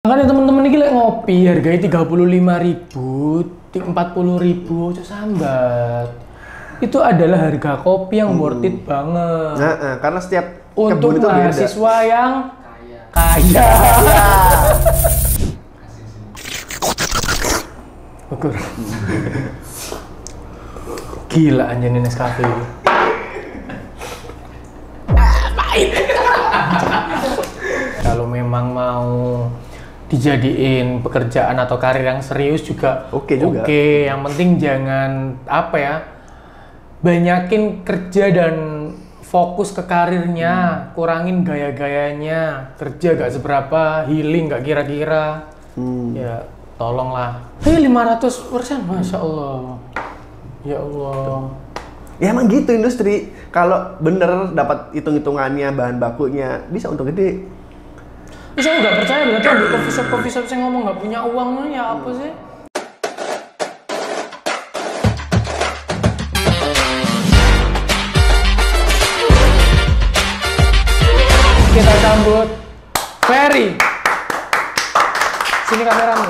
Makanya teman-teman ini lek ngopi harganya 35.000, 40.000, cok sambat. Itu adalah harga kopi yang worth it banget. Nah, karena setiap untuk kebun itu beda. mahasiswa yang kaya. Ukur. Gila anjir Nescafe itu. Pahit. Kalau memang mau dijadiin pekerjaan atau karir yang serius juga Oke juga. Oke, yang penting jangan banyakin kerja dan fokus ke karirnya, kurangin gaya-gayanya, kerja gak seberapa, healing gak kira-kira. Ya, tolonglah. 500%, Masya Allah. Ya Allah. Ya emang gitu industri. Kalau bener dapat hitung-hitungannya, bahan bakunya, bisa untung gede. Saya nggak percaya berarti ambil coffee shop saya ngomong nggak punya uang ya apa sih? Kita sambut Ferry. Sini kameramu.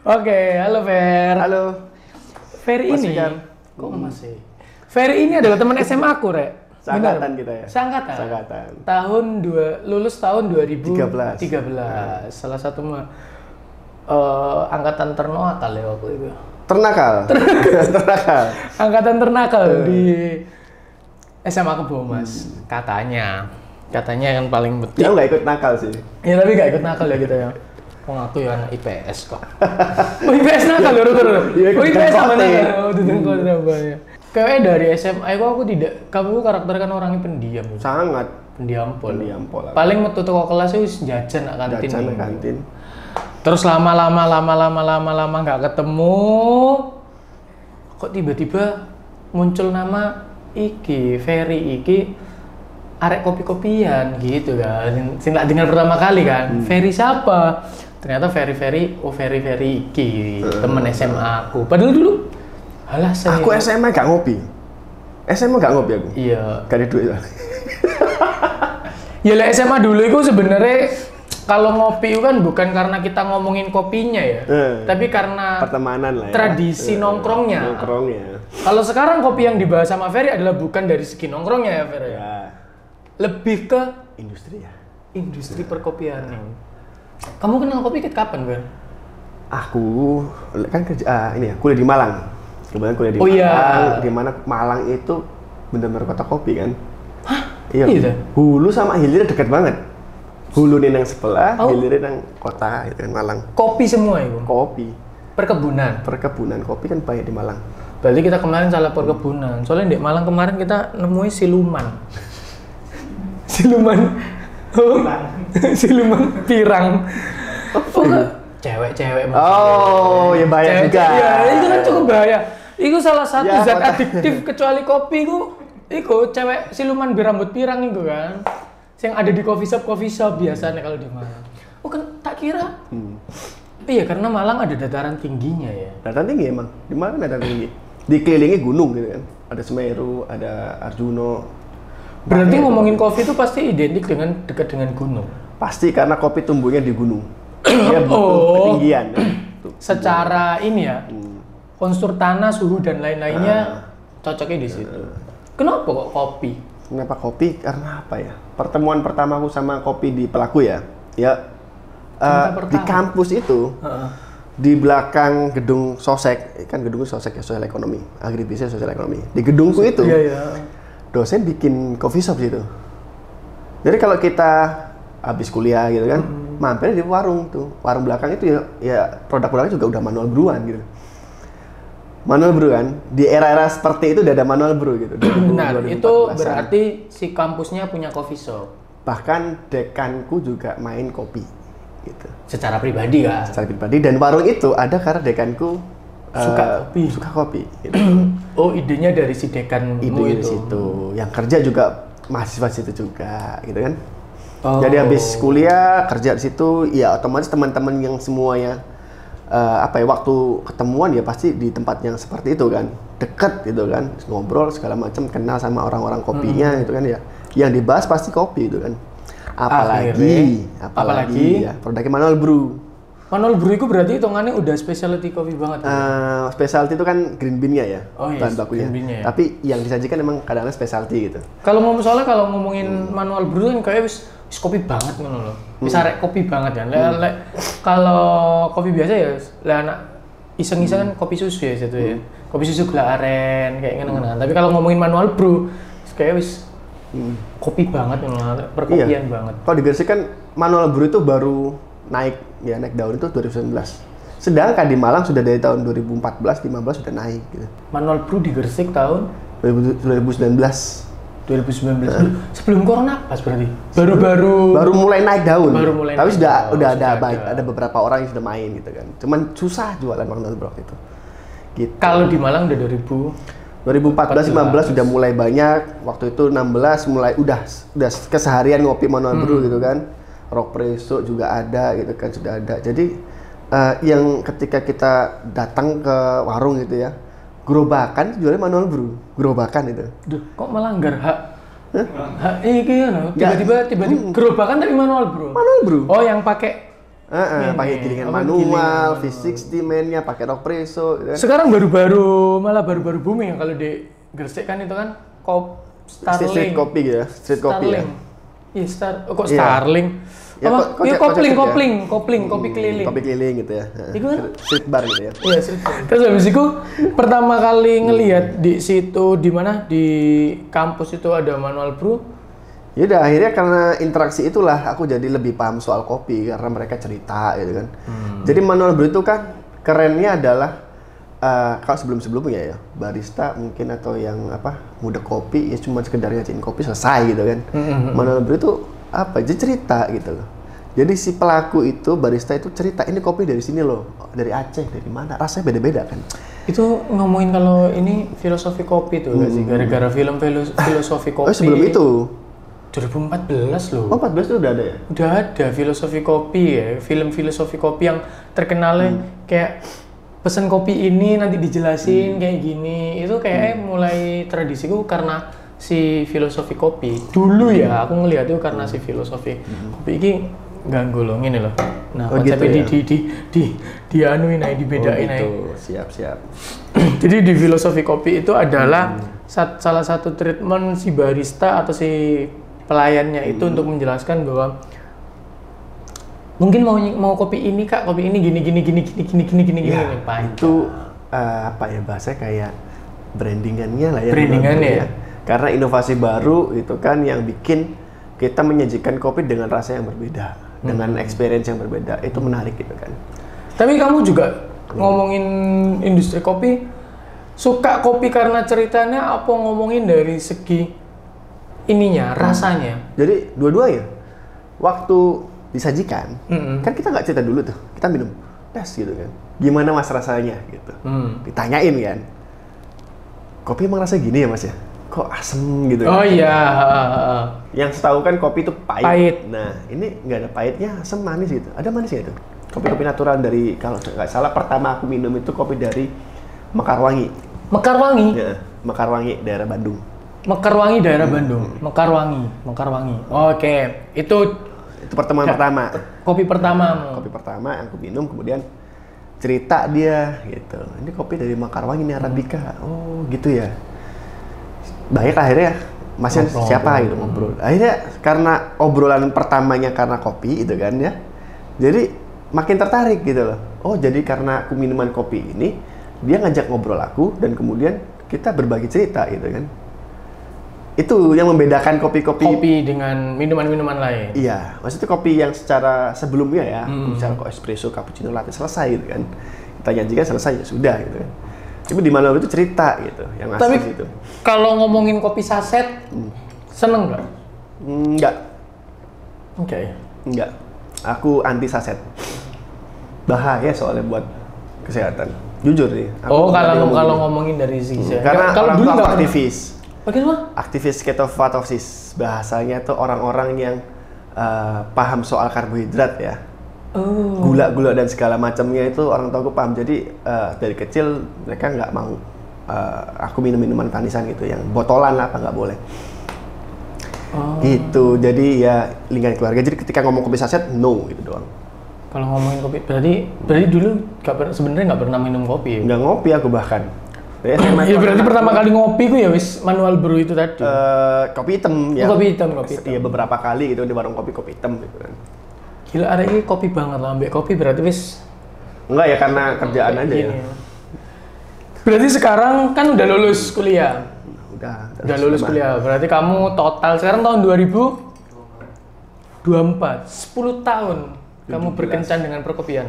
Oke, halo Fer. Halo. Ferry Mas ini. Fikar. Kok masih? Ferry ini adalah teman SMA aku, Rek. Seangkatan kita ya? Seangkatan. Seangkatan. Lulus tahun 2013. 13. Salah satu angkatan ternakal ya waktu itu. Ternakal. Ternakal. Angkatan ternakal di SMA Kebo Mas. Katanya kan paling betul. Dia nggak ikut nakal sih. Ya tapi nggak ikut nakal ya kita ya. Oh aku ya anak IPS kok. Oh IPS nakal ya Rutur. Oh IPS sama nakal. Oh di Surabaya. Kayaknya dari SMA kamu karakter kan orangnya pendiam. Sangat. Pendiam pol. Paling Paling metu toko kelas itu jajan nak kantin. jajan kantin. Terus lama nggak ketemu. Kok tiba-tiba muncul nama Ferry arek kopi-kopian gitu kan. Sing tak dengar pertama kali kan. Ferry siapa? Ternyata Ferry temen SMA aku. Padahal dulu Aku SMA gak ngopi. SMA gak ngopi aku. Iya. Gak ada duit lah. Ya lah SMA dulu itu sebenarnya kalau ngopi itu kan bukan karena kita ngomongin kopinya ya, tapi karena pertemanan lah ya. Tradisi nongkrongnya. Kalau sekarang kopi yang dibahas sama Ferry adalah bukan dari segi nongkrongnya ya Ferry. Ya. Lebih ke Industri ya. industri perkopian. Kamu kenal kopi kapan, Fer? Aku kan kerja kuliah di Malang. Kebetulan kuliah di Oh, Malang. iya. Di mana Malang itu benar-benar kota kopi kan. Hah? Iya. Iya. Hulu sama hilir dekat banget. Hulu nih yang sebelah, Oh. hilir yang kota itu kan Malang. Kopi semua itu. Kopi. Perkebunan Kopi kan banyak di Malang. Berarti kita kemarin salah perkebunan. Soalnya di Malang kemarin kita nemuin siluman. Siluman pirang. Oh, cewek-cewek maksudnya. Oh, ya bahaya juga. Ya, itu kan cukup bahaya. Itu salah satu Ya, zat adiktif kecuali kopi itu cewek siluman berambut pirang itu kan. Yang ada di coffee shop biasanya kalau di Malang. Oh kan tak kira. Iya, karena Malang ada dataran tingginya ya. Dataran tinggi emang. Di Malang kan dataran tinggi. Dikelilingi gunung gitu kan. Ada Semeru, ada Arjuno. Berarti ngomongin kopi itu pasti identik dengan dekat dengan gunung. Pasti karena kopi tumbuhnya di gunung. Dia butuh ketinggian. Tuh. Secara ini ya, konstur tanah, suhu dan lain-lainnya cocoknya di situ. Kenapa kok kopi? Kenapa kopi? Karena apa ya? Pertemuan pertamaku sama kopi di Pelaku ya. Ya di kampus itu, di belakang gedung Sosek, kan gedung Sosek ya, sosial ekonomi, agribisnis sosial ekonomi. Di gedungku itu, dosen bikin coffee shop situ. Jadi kalau kita habis kuliah gitu kan, mampir di warung tuh. Warung belakang itu ya produk-produknya juga udah manual brewan gitu. Manual brew kan, di era-era seperti itu udah ada manual brew gitu. Benar, itu berarti si kampusnya punya coffee shop. Bahkan dekanku juga main kopi gitu. Secara pribadi kan? Secara pribadi, dan warung itu ada karena dekanku suka kopi gitu. Oh, idenya dari si dekanmu Itu dari situ. Yang kerja juga mahasiswa situ juga gitu kan. Jadi habis kuliah kerja di situ, ya otomatis teman-teman yang semuanya waktu ketemuan ya pasti di tempat yang seperti itu kan, deket gitu kan, ngobrol segala macam, kenal sama orang-orang kopinya gitu kan ya. Yang dibahas pasti kopi itu kan. Apalagi ya, produknya manual brew. Manual brew itu berarti hitungannya udah specialty coffee banget. Specialty itu kan green bean-nya ya, bahan bakunya. Ya. Tapi yang disajikan memang kadang-kadang specialty gitu. Kalau ngomongin manual brew kan kayak wis kopi banget ngono loh. Wis arek kopi banget kan. Kalau kopi biasa ya anak iseng-iseng kan kopi susu ya itu ya. Kopi susu gula aren kayak ngono-ngono. Tapi kalau ngomongin manual brew kayak wis kopi banget ngono, perkopian banget. Kalau di Gresik kan manual brew itu baru naik daun itu 2019. Sedangkan di Malang sudah dari tahun 2014, 15 sudah naik gitu. Manual brew di Gresik tahun 2019. Sebelum corona pas berarti. Baru mulai naik daun. Tapi naik udah ada beberapa orang yang sudah main gitu kan. Cuman susah jualan manual brew itu. Gitu. Kalau di Malang udah 2014-15 sudah mulai banyak. Waktu itu 16 mulai udah keseharian ngopi manual brew gitu kan. Rock presso juga ada gitu kan, sudah ada. Jadi yang ketika kita datang ke warung gitu ya, gerobakan jualnya manual brew, gerobakan itu. Duh, kok melanggar hak? Tiba-tiba gerobakan tapi manual brew. Manual brew. Oh, yang pakai pakai gilingan manual, V60 mainnya, pakai rock presso. Gitu kan. Sekarang malah baru booming ya kalau di Gresik kan itu kan Starling. Street kopi gitu ya, street kopi ya. Iya, Starling. Ya, kopling, kopi keliling. Kopi keliling gitu ya. Itu kan street bar gitu ya. Iya, street bar. Terus habis itu pertama kali ngelihat di situ di mana di kampus itu ada manual brew. Ya udah akhirnya karena interaksi itulah aku jadi lebih paham soal kopi karena mereka cerita gitu kan. Jadi manual brew itu kan kerennya adalah kalau sebelumnya ya barista mungkin atau yang ngudek kopi ya cuma sekedar ngacin kopi selesai gitu kan. Manual brew itu dia cerita gitu loh. Jadi si pelaku itu barista itu cerita ini kopi dari sini loh, dari Aceh, dari mana, rasanya beda-beda kan. Itu ngomongin kalau ini filosofi kopi tuh nggak sih, gara-gara film filosofi kopi. Oh sebelum itu 2014 loh. Oh 14 itu udah ada ya? Udah ada filosofi kopi ya, film filosofi kopi yang terkenalnya kayak pesen kopi ini nanti dijelasin kayak gini. Itu kayak mulai tradisiku karena si filosofi kopi. Dulu ya aku ngeliat itu karena si filosofi kopi ini ganggu loh, ini loh. Nah, konsepnya gitu ya? dianuin aja, dibedain aja. Siap. Jadi di filosofi kopi itu adalah salah satu treatment si barista atau si pelayannya itu untuk menjelaskan bahwa mungkin mau kopi ini kak, kopi ini gini ya, itu bahasa kayak brandingannya lah ya. Brandingannya ya. Karena inovasi baru itu kan yang bikin kita menyajikan kopi dengan rasa yang berbeda, dengan experience yang berbeda, itu menarik gitu kan. Tapi kamu juga ngomongin industri kopi, suka kopi karena ceritanya apa ngomongin dari segi ininya, rasanya? Jadi dua-duanya, waktu disajikan, kan kita nggak cerita dulu tuh, kita minum, tes gitu kan. Gimana mas rasanya gitu, ditanyain kan. Kopi emang rasanya gini ya mas ya? Kok asem gitu? Oh iya. Yang setahu kan kopi itu pahit. Nah ini nggak ada pahitnya, asem manis gitu. Ada manisnya itu. Kopi-kopi natural dari, kalau nggak salah pertama aku minum itu kopi dari Mekarwangi. Mekarwangi? Ya, Mekarwangi daerah Bandung. Mekarwangi daerah Bandung. Mekarwangi. Oke, itu pertemuan pertama. Kopi pertama. Kopi pertama yang aku minum, kemudian cerita dia gitu. Ini kopi dari Mekarwangi ini Arabica. Oh gitu ya. Baik akhirnya masnya siapa gitu ngobrol. Akhirnya karena obrolan pertamanya karena kopi itu kan ya. Jadi makin tertarik gitu loh. Oh jadi karena aku minuman kopi ini, dia ngajak ngobrol aku dan kemudian kita berbagi cerita gitu kan. Itu yang membedakan kopi dengan minuman-minuman lain. Iya, maksudnya kopi yang secara sebelumnya ya, misalnya kok espresso, cappuccino, latte selesai gitu kan. Kita janjikan selesai ya sudah gitu kan. Tapi di malam itu cerita gitu, yang asli gitu. Kalau ngomongin kopi saset, seneng nggak? Enggak. Oke. Enggak. Aku anti saset. Bahaya soalnya buat kesehatan. Jujur nih. Kalau ngomongin dari sisi karena kalau dulu aku aktivis. Bagaimana? Aktivis ketofastosis. Bahasanya tuh orang-orang yang paham soal karbohidrat ya. Gula-gula dan segala macamnya itu orang tua aku paham. Jadi dari kecil mereka nggak mau aku minum minuman manisan gitu, yang botolan lah apa nggak boleh. Gitu. Jadi ya lingkungan keluarga. Jadi ketika ngomong kopi saset, no gitu doang. Kalau ngomongin kopi, berarti dulu sebenarnya nggak pernah minum kopi ya? Nggak ngopi aku bahkan. Ya berarti pertama kali ngopi gue ya wis manual brew itu tadi. Kopi hitam ya. Kopi hitam. Iya beberapa kali gitu di warung kopi hitam gitu kan. Gila, ada ini kopi banget lah, ambek kopi berarti wis. Enggak ya karena kerjaan aja ya. Berarti sekarang kan udah lulus kuliah. Udah lulus kuliah. Berarti kamu total sekarang tahun 2024, 10 tahun kamu berkencan dengan perkopian.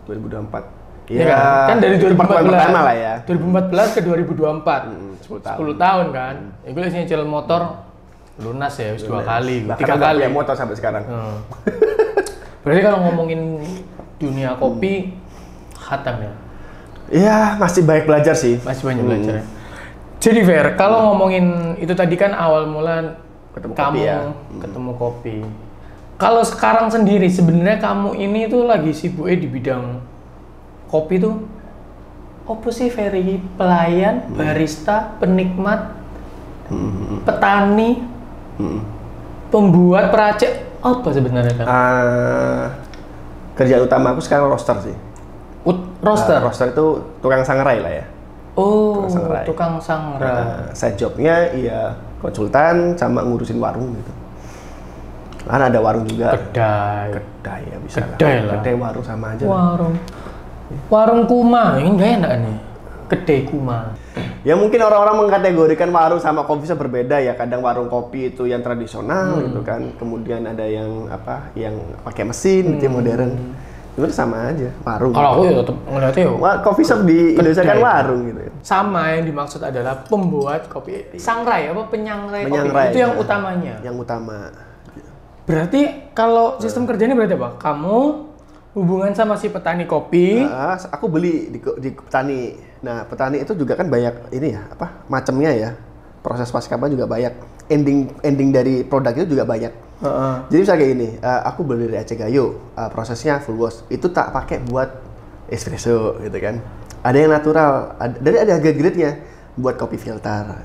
2024. Ya, kan dari 2014 pertama lah ya. 2014 ke 2024. 10 tahun. 10 tahun kan. Ya gue nyicil motor lunas ya, wis 2 kali, 3 kali. Punya motor sampai sekarang. Berarti kalau ngomongin dunia kopi, khatam ya? Iya, masih banyak belajar sih. Masih banyak belajar ya. Jadi Fer, kalau ngomongin itu tadi kan awal mula ketemu kamu kopi ya. ketemu kopi. Kalau sekarang sendiri sebenarnya kamu ini tuh lagi sibuknya di bidang kopi tuh apa sih Ferry? Pelayan, barista, penikmat, petani, pembuat, peracik, apa sebenarnya kan? Kerjaan utama aku sekarang roaster sih. Roaster? Roaster itu tukang sangrai lah ya. Oh, tukang sangrai. Saya jobnya iya konsultan sama ngurusin warung gitu. Kan ada warung juga. Kedai ya bisa. Kedai warung sama aja. Warung kuma, ini nggak enak nih. Kedai kuma. Ya mungkin orang-orang mengkategorikan warung sama kopi bisa berbeda ya. Kadang warung kopi itu yang tradisional gitu kan. Kemudian ada yang apa? Yang pakai mesin, yang modern. Itu sama aja, warung. Kalau aku ya tetap ngeliatnya ya. Coffee shop di Indonesia kan warung gitu. Sama yang dimaksud adalah pembuat kopi. Sangrai apa penyangrai kopi. Itu yang utamanya. Yang utama. Berarti kalau sistem kerjanya berarti apa? Kamu hubungan sama si petani kopi. Aku beli di petani. Nah, petani itu juga kan banyak ini ya, apa? Macamnya ya. Proses pasca juga banyak. Ending dari produk itu juga banyak. Jadi misalnya kayak gini, aku beli dari Aceh Gayo, prosesnya full wash. Itu tak pakai buat espresso gitu kan. Ada yang natural, ada grade-nya buat kopi filter.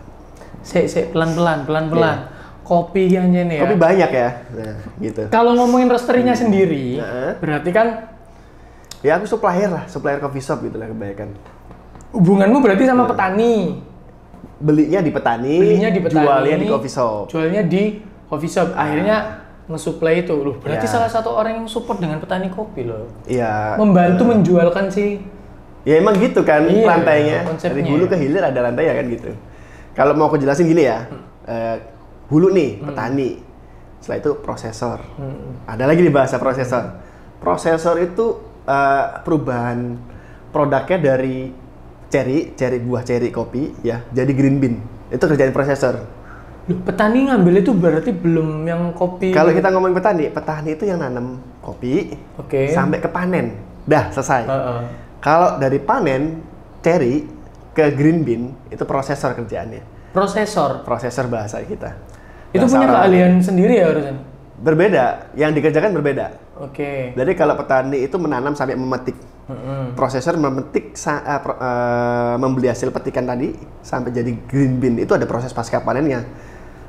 Pelan-pelan. Yeah. Kopi yang ini ya. Kopi banyak ya. Nah, gitu. Kalau ngomongin roasterinya sendiri, berarti kan ya aku supplier coffee shop gitu lah kebanyakan. Hubunganmu berarti sama petani. Belinya di petani, jualnya di coffee shop. Akhirnya nge-supply itu loh. Berarti salah satu orang yang support dengan petani kopi loh. Iya. Membantu menjualkan sih. Ya emang gitu kan rantainya. Dari hulu ke hilir ada rantai ya kan gitu. Kalau mau aku jelasin gini ya. Hulu nih petani. Setelah itu prosesor. Ada lagi di bahasa prosesor. Prosesor itu perubahan produknya dari buah ceri kopi ya jadi green bean. Itu kerjaan prosesor. Loh, petani ngambil itu berarti belum yang kopi. Kalau kita ngomongin petani itu yang nanam kopi sampai ke panen. Dah selesai. Kalau dari panen ceri ke green bean itu prosesor kerjaannya. Prosesor bahasa kita. Itu punya keahlian sendiri ya harusnya? Berbeda, yang dikerjakan berbeda. Oke. Jadi kalau petani itu menanam sampai memetik. Prosesor memetik, membeli hasil petikan tadi sampai jadi green bean itu ada proses pasca panennya.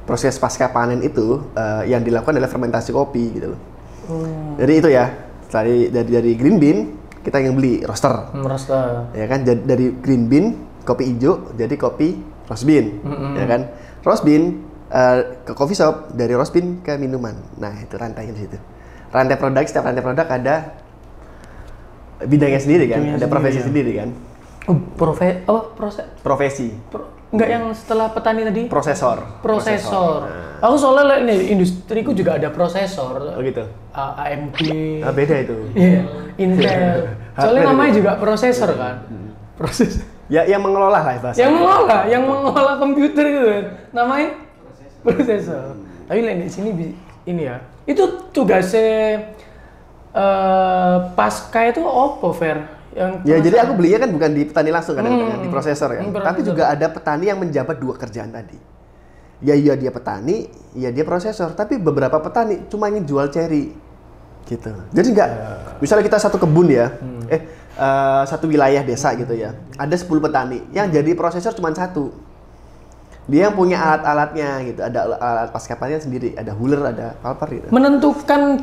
Proses pasca panen itu yang dilakukan adalah fermentasi kopi gitu loh. Jadi itu ya, dari green bean kita yang beli roaster. Ya kan, dari green bean kopi hijau jadi kopi roast bean, ya kan. Roast bean ke coffee shop, dari roast bean ke minuman. Nah itu rantainya di situ. Rantai produk, setiap rantai produk ada bidangnya sendiri kan, ada profesi sendiri kan. Profesi. Enggak yang setelah petani tadi? Prosesor. Nah. Aku soalnya nih industriku juga ada prosesor. Oh gitu. AMD. Beda itu. Iya. Intel. Soalnya namanya juga prosesor kan. Proses. Ya yang mengelola lah bahasa. Yang mengelola komputer gitu kan. Namanya prosesor. Tapi di sini ini ya. Itu tugasnya pasca itu apa, Fer? Ya jadi aku belinya kan bukan di petani langsung kan, di prosesor kan. Tapi juga ada petani yang menjabat dua kerjaan tadi. Ya iya dia petani, ya dia prosesor. Tapi beberapa petani cuma ingin jual ceri, gitu. Jadi enggak, misalnya kita satu kebun ya, satu wilayah desa gitu ya. Ada 10 petani, yang jadi prosesor cuma 1. Dia yang punya alat-alatnya gitu. Ada alat Pascapannya sendiri, ada huller, ada palper gitu. Menentukan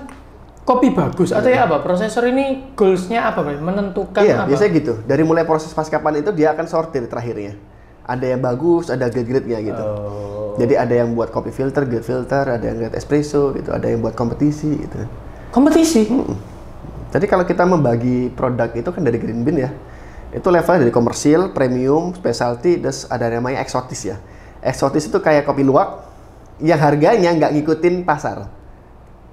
kopi bagus atau ya apa? Prosesor ini goals-nya apa, Bang? Menentukan iya, apa? biasanya gitu. Dari mulai proses Pascapan itu dia akan sortir terakhirnya. Ada yang bagus, ada grade-grade-nya gitu. Jadi ada yang buat kopi filter, grade filter, ada yang grade espresso gitu, ada yang buat kompetisi gitu. Kompetisi? Jadi kalau kita membagi produk itu kan dari green bean ya. Itu levelnya dari komersil, premium, specialty, terus ada namanya eksotis ya. Eksotis itu kayak kopi luwak yang harganya nggak ngikutin pasar.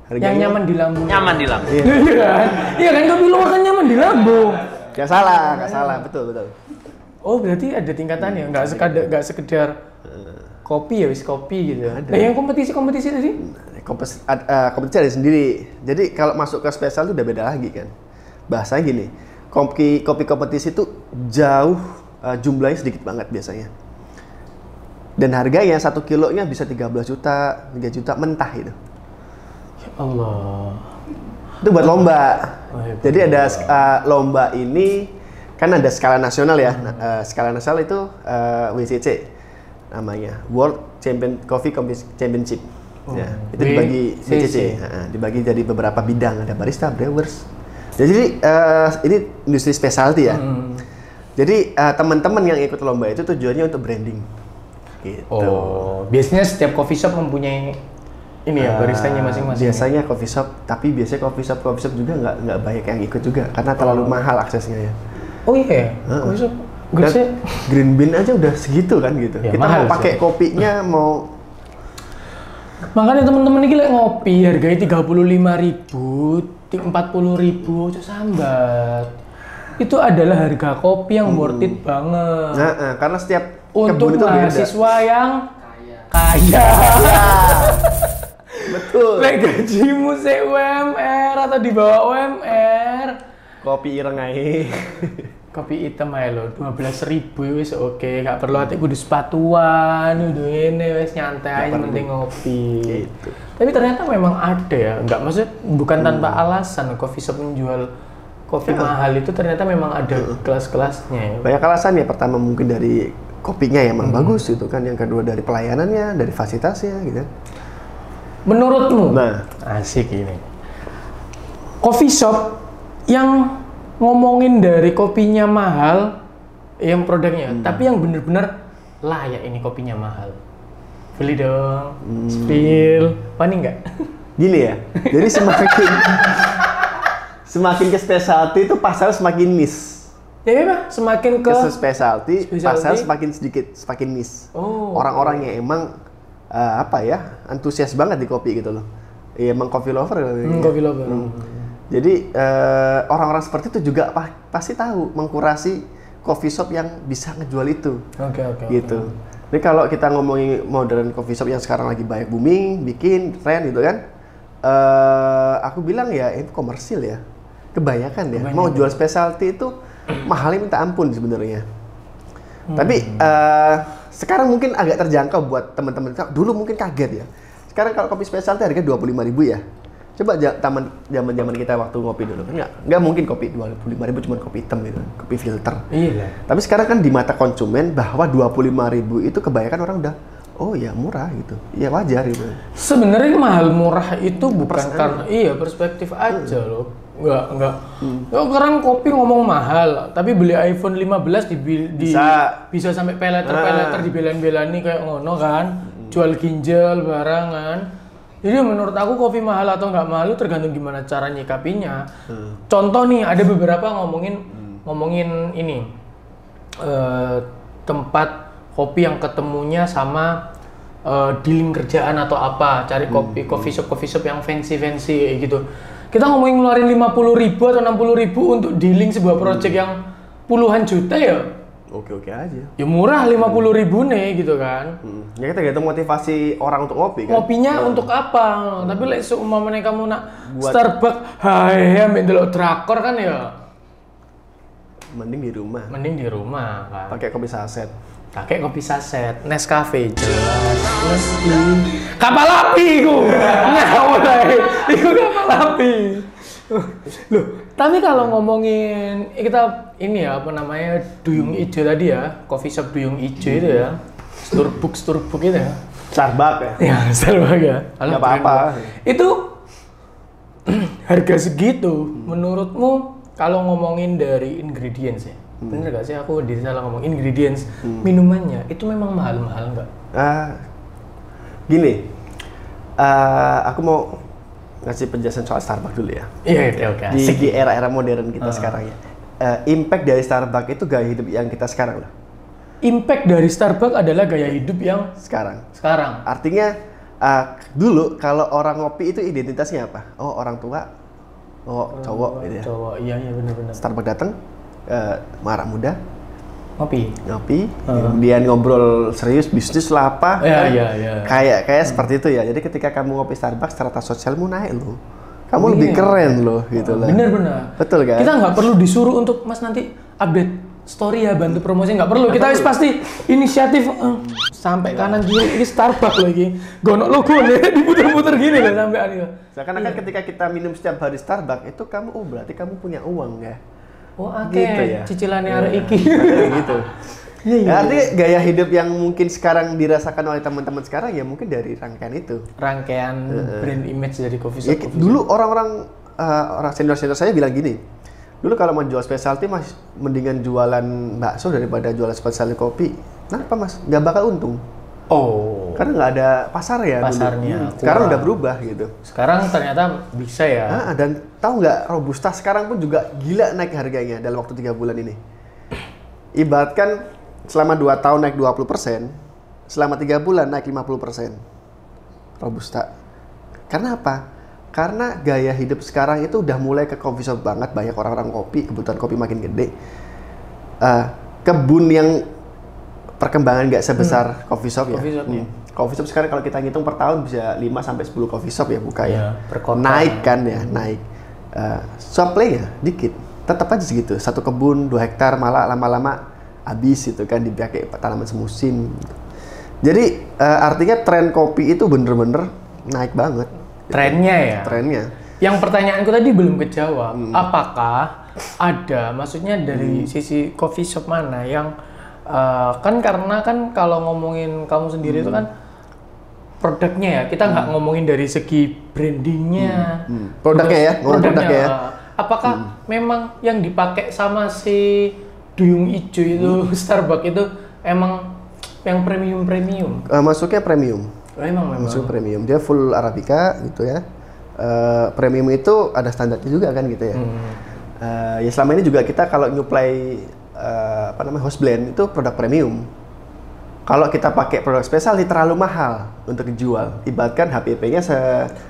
Harganya, yang nyaman di lambung. Nyaman di lambung. Iya kan? Iya kan, kopi luwak kan nyaman di lambung. Nggak salah, betul. Oh, berarti ada tingkatannya, nggak sekedar kopi ya, wis kopi gitu. Nah, yang kompetisi tadi? Kompetisi ada sendiri. Jadi kalau masuk ke spesial itu udah beda lagi kan. Bahasanya gini, kopi kompetisi itu jauh jumlahnya sedikit banget biasanya. Dan harganya 1 kilonya bisa 13 juta, 3 juta mentah itu. Ya Allah. Itu buat lomba. Jadi ada lomba ini kan ada skala nasional ya. Skala nasional itu WCC namanya, World Coffee Championship. Ya, itu dibagi WCC. Dibagi jadi beberapa bidang, ada barista, brewers. Jadi ini industri specialty ya. Jadi teman-teman yang ikut lomba itu tujuannya untuk branding. Gitu. Oh, biasanya setiap coffee shop mempunyai ini ya, baristanya masing-masing. Biasanya coffee shop, tapi biasanya coffee shop juga nggak banyak yang ikut juga karena terlalu mahal aksesnya ya. Oh iya, coffee shop. Green bean aja udah segitu kan gitu. Ya, kita mau pakai kopinya mau. Makanya teman-teman ini lek ngopi harganya 35.000, 40.000, cok sambat. Itu adalah harga kopi yang worth it banget. Nah, karena setiap untuk kebun itu mahasiswa yang kaya. Betul. Lek gajimu se UMR atau di bawah UMR, kopi ireng ae. Kopi hitam ae lho, 12.000 wis oke, gak perlu ati kudu sepatuan, kudu ngene wis nyantai aja penting ngopi. Gitu. Tapi ternyata memang ada ya, enggak maksud bukan tanpa alasan coffee shop menjual kopi mahal itu ternyata memang ada kelas-kelasnya ya. Banyak alasan ya, pertama mungkin dari kopinya yang emang bagus gitu kan, yang kedua dari pelayanannya, dari fasilitasnya gitu. Menurutmu? Nah, asik ini. Coffee shop yang ngomongin dari kopinya mahal, yang produknya, tapi yang bener-bener layak ini kopinya mahal. Beli dong, spill, panik nggak? Gini ya, jadi semakin ke specialty itu pasar semakin miss. Ya memang semakin ke specialty, pasar semakin sedikit, semakin miss. Oh. Orang-orang yang emang antusias banget di kopi gitu loh. Ya emang coffee lover. Coffee lover. Jadi orang-orang seperti itu juga pasti tahu mengkurasi coffee shop yang bisa ngejual itu. Oke. Gitu. Ini kalau kita ngomongin modern coffee shop yang sekarang lagi banyak booming, bikin tren gitu kan. Aku bilang ya itu komersil ya. Kebanyakan ya. Mau jual specialty itu mahalnya minta ampun sebenarnya. Tapi sekarang mungkin agak terjangkau buat teman-teman. Dulu mungkin kaget ya. Sekarang kalau kopi specialty harganya 25.000 ya. Coba zaman kita waktu ngopi dulu kan nggak mungkin kopi 25.000 cuma kopi hitam gitu, kopi filter. Iya. Tapi sekarang kan di mata konsumen bahwa 25.000 itu kebanyakan orang udah oh ya murah gitu, ya wajar gitu. Sebenarnya mahal murah itu bukan karena perspektif aja loh. Enggak. Sekarang kopi ngomong mahal, tapi beli iPhone 15 bisa sampai peleter dibelani-belani kayak ngono kan. Jual ginjal barangan. Jadi menurut aku kopi mahal atau nggak mahal itu tergantung gimana cara nyikapinya. Contoh nih, ada beberapa ngomongin ini tempat kopi yang ketemunya sama dealing kerjaan atau apa, cari coffee shop yang fancy gitu. Kita ngomongin ngeluarin 50.000 atau 60.000 untuk dealing sebuah project yang puluhan juta ya. Oke aja. Ya murah 50.000 nih gitu kan. Ya kita tergantung motivasi orang untuk ngopi kan. Ngopinya untuk apa? Tapi lek seumpamane kamu nak Starbucks, ambil delok drakor kan ya. Mending di rumah kan. Pakai kopi saset. Nescafe jelas. Kapal api ku. Iku kapal api. Loh, tapi kalau ngomongin kita ini ya apa namanya Duyung Ijo tadi ya, coffee shop Duyung Ijo itu ya. Starbucks itu ya. Starbucks ya. Ya, Starbucks ya. Nggak apa-apa. Itu harga segitu, menurutmu kalau ngomongin dari ingredients ya, bener gak sih aku salah ngomong ingredients minumannya itu memang mahal-mahal nggak? Gini, aku mau ngasih penjelasan soal Starbucks dulu ya. Iya, oke. Di era-era modern kita sekarang ya, impact dari Starbucks itu gaya hidup yang kita sekarang loh. Impact dari Starbucks adalah gaya hidup yang Sekarang. Artinya dulu kalau orang ngopi itu identitasnya apa? Oh, orang tua, cowok gitu ya. Cowok, iya benar-benar. Starbucks datang, anak muda, ngopi, kemudian ngobrol serius bisnis lah apa. Iya. Kayak seperti itu ya. Jadi ketika kamu ngopi Starbucks, strata sosialmu naik loh. Kamu lebih keren loh gitu lah. Benar. Betul kan? Kita nggak perlu disuruh untuk Mas nanti update story ya, bantu promosi, nggak perlu. Kita harus pasti inisiatif sampai kanan kiri ini Starbucks lagi. Gonok logo nih diputer-puter gini loh sampai hari. Seakan-akan ketika kita minum setiap hari Starbucks itu kamu berarti kamu punya uang ya. Oh, gitu ya. Cicilannya hari iki. Gitu. Iya. Artinya gaya hidup yang mungkin sekarang dirasakan oleh teman-teman sekarang ya mungkin dari rangkaian itu. Rangkaian brand image dari coffee shop. Ya, dulu orang senior-senior saya bilang gini. Dulu kalau mau jual specialty mas, mendingan jualan bakso daripada jualan specialty kopi. Kenapa mas? Nggak bakal untung. Oh. Karena nggak ada pasar ya. Pasarnya. Sekarang udah berubah gitu. Sekarang ternyata bisa ya. Dan tahu nggak Robusta sekarang pun juga gila naik harganya dalam waktu 3 bulan ini. Ibaratkan selama 2 tahun naik 20%, selama 3 bulan naik 50%. Robusta. Karena apa? Karena gaya hidup sekarang itu udah mulai ke coffee shop banget, banyak orang-orang kopi, kebutuhan kopi makin gede. Kebun yang perkembangan nggak sebesar coffee shop ya. Coffee shop sekarang kalau kita ngitung per tahun bisa 5-10 coffee shop ya buka ya. Naik kan ya, naik. Supply ya dikit, tetap aja segitu. 1 kebun 2 hektar malah lama-lama habis itu kan dipakai tanaman semusim. Jadi artinya tren kopi itu bener-bener naik banget. Trennya ya? Trennya. Yang pertanyaanku tadi belum kejawab. Apakah ada, maksudnya dari sisi coffee shop mana yang kan karena kan kalau ngomongin kamu sendiri itu kan produknya ya, kita nggak ngomongin dari segi brandingnya. Produknya ya, produknya ya. Apakah memang yang dipakai sama si duyung ijo itu Starbucks itu emang yang premium? Masuknya premium. Memang. Masuk premium, dia full Arabica gitu ya. Premium itu ada standarnya juga kan gitu ya. Ya selama ini juga kita kalau nyuplai house blend itu produk premium. Kalau kita pakai produk specialty terlalu mahal untuk dijual. Ibaratkan HPP-nya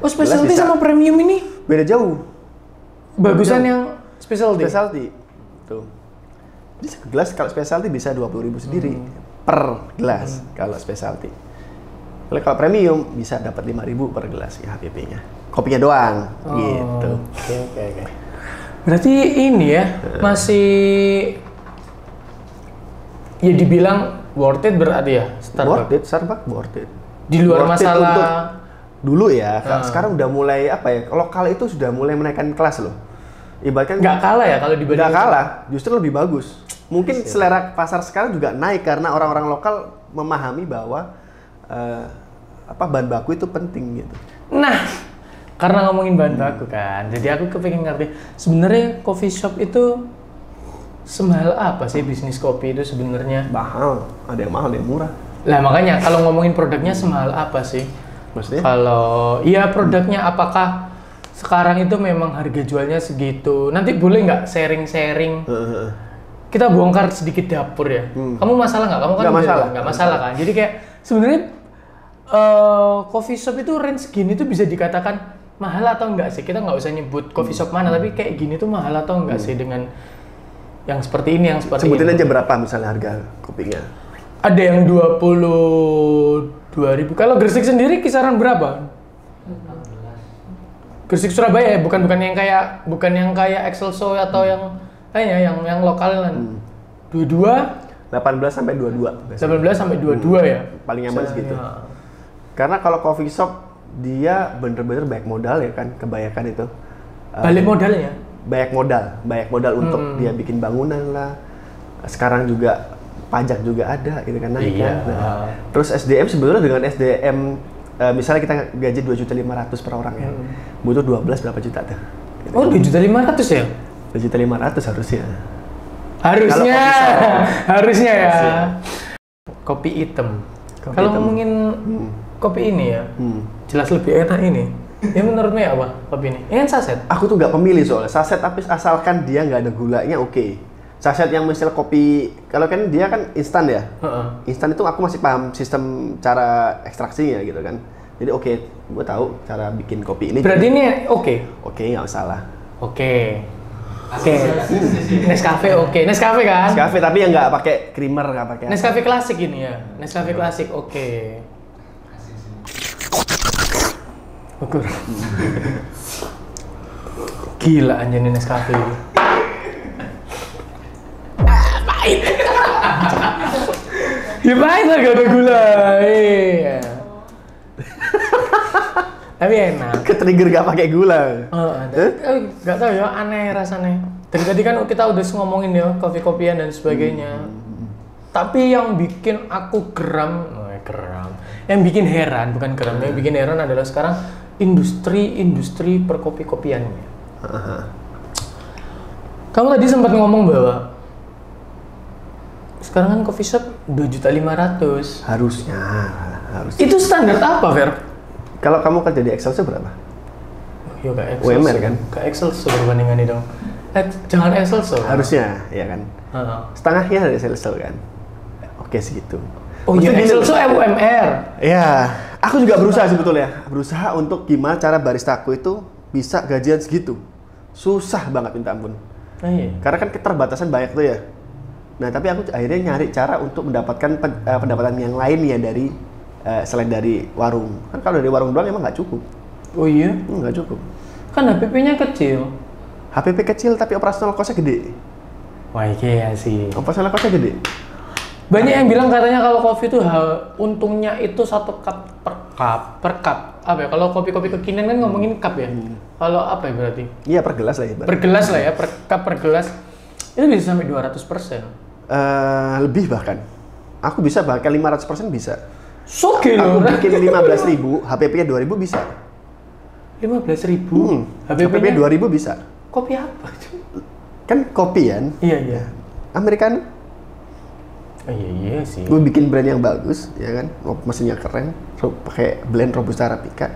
specialty sama premium ini beda jauh. Bagusan yang specialty. Tuh. Jadi segelas kalau specialty bisa 20.000 sendiri per gelas kalau specialty. Kalau premium bisa dapat 5.000 per gelas ya HPP-nya. Kopinya doang gitu. Oke. Berarti ini ya masih ya dibilang worth it berarti ya Starbucks. Starbucks worth it. Di luar worth masalah dulu ya, sekarang udah mulai apa ya? Lokal itu sudah mulai menaikkan kelas loh. Ibaratkan nggak kalah ya kalau dibanding. Nggak kalah, justru lebih bagus. Mungkin selera pasar sekarang juga naik karena orang-orang lokal memahami bahwa bahan baku itu penting gitu. Nah, karena ngomongin bahan baku kan, jadi aku kepengen ngerti sebenarnya coffee shop itu semahal apa sih bisnis kopi itu sebenarnya? Mahal, ada yang mahal, ada yang murah. Lah makanya kalau ngomongin produknya semahal apa sih? Maksudnya? Kalau iya produknya apakah sekarang itu memang harga jualnya segitu? Nanti boleh nggak sharing-sharing? Kita bongkar sedikit dapur ya. Kamu masalah nggak? Kamu kan nggak masalah kan? Jadi kayak sebenarnya coffee shop itu range gini tuh bisa dikatakan mahal atau enggak sih? Kita nggak usah nyebut coffee shop mana, tapi kayak gini tuh mahal atau enggak sih dengan yang seperti ini, yang seperti Sebutin ini? Aja berapa misalnya harga kopinya? Ada yang 22.000. Kalau Gresik sendiri kisaran berapa? Gresik Surabaya ya, bukan yang kayak Excelso atau yang yang lokal kan. 18 sampai 22. 18 sampai 22 ya. Paling aman segitu. Karena kalau coffee shop dia bener-bener banyak modal ya kan, kebanyakan itu. Balik modalnya? Banyak modal untuk dia bikin bangunan lah. Sekarang juga pajak juga ada gitu kan naik Iya. kan. Nah, terus SDM sebenarnya dengan SDM misalnya kita gaji 2.500.000 per orang ya. Butuh 12 berapa juta tuh? Gitu. Oh, 2.500.000 ya? 2.500.000 harusnya. Harusnya. Harusnya ya. Kopi hitam. Kalau hitam. ngomongin kopi ini ya, jelas lebih enak ini. Ya menurutmu ya apa kopi ini? Ini kan saset. Aku tuh nggak pemilih soalnya saset, tapi asalkan dia nggak ada gulanya oke. Saset yang misal kopi, kalau kan dia kan instan ya. Instan itu aku masih paham sistem cara ekstraksinya gitu kan. Jadi oke, gue tahu cara bikin kopi ini. Berarti ini oke? Oke, nggak salah. Oke. Nescafe oke. Nescafe kan? Nescafe tapi yang nggak pakai creamer, nggak pakai. Nescafe klasik ini ya. Nescafe klasik oke. Ukur. Gila anjir Nescafe ini. Pahit. Ya pahit lah gak ada gula. Iya. Tapi enak. Ke-trigger nggak pakai gula. Gak tahu ya, aneh rasanya. Dari tadi kan kita udah ngomongin ya kopi-kopian dan sebagainya. Tapi yang bikin aku geram, yang bikin heran bukan geram, yang bikin heran adalah sekarang industri perkopi-kopiannya. Kamu tadi sempat ngomong bahwa sekarang kan coffee shop 2.500.000. Harusnya. Itu standar apa, Fer? Kalau kamu kerja di Excel berapa? Yo kayak Excel. UMR kan? Kayak Excel perbandingannya dong. Jangan Excel so. Harusnya, ya kan? Setengahnya dari Excel kan? Oke segitu. Oh iya, Excel so UMR. Ya, aku juga berusaha sebetulnya. Berusaha untuk gimana cara baristaku itu bisa gajian segitu. Susah banget minta ampun. Iya. Karena kan keterbatasan banyak tuh ya. Nah, tapi aku akhirnya nyari cara untuk mendapatkan pendapatan yang lain ya dari selain dari warung. Kan kalau dari warung doang emang nggak cukup. Oh iya? Nggak cukup. Kan HPP-nya kecil. HPP kecil tapi operasional cost-nya gede. Wah iya sih. Operasional cost-nya gede. Banyak yang bilang katanya kalau kopi itu untungnya itu 1 cup per cup. Apa ya? Kalau kopi-kopi kekinian kan ngomongin cup ya. Kalau apa ya berarti? Iya per gelas lah ya. Per gelas lah ya, per cup per gelas. Itu bisa sampai 200%. Lebih bahkan. Aku bisa bahkan 500% bisa. So gila. Aku bikin 15.000, HPP-nya 2.000 bisa. 15.000. HPP-nya 2.000 bisa. Kopi apa? Kan kopi kan? Iya. Americano. Oh, iya sih. Gue bikin brand yang bagus, ya kan? Mesinnya keren, pakai blend Robusta Arabica.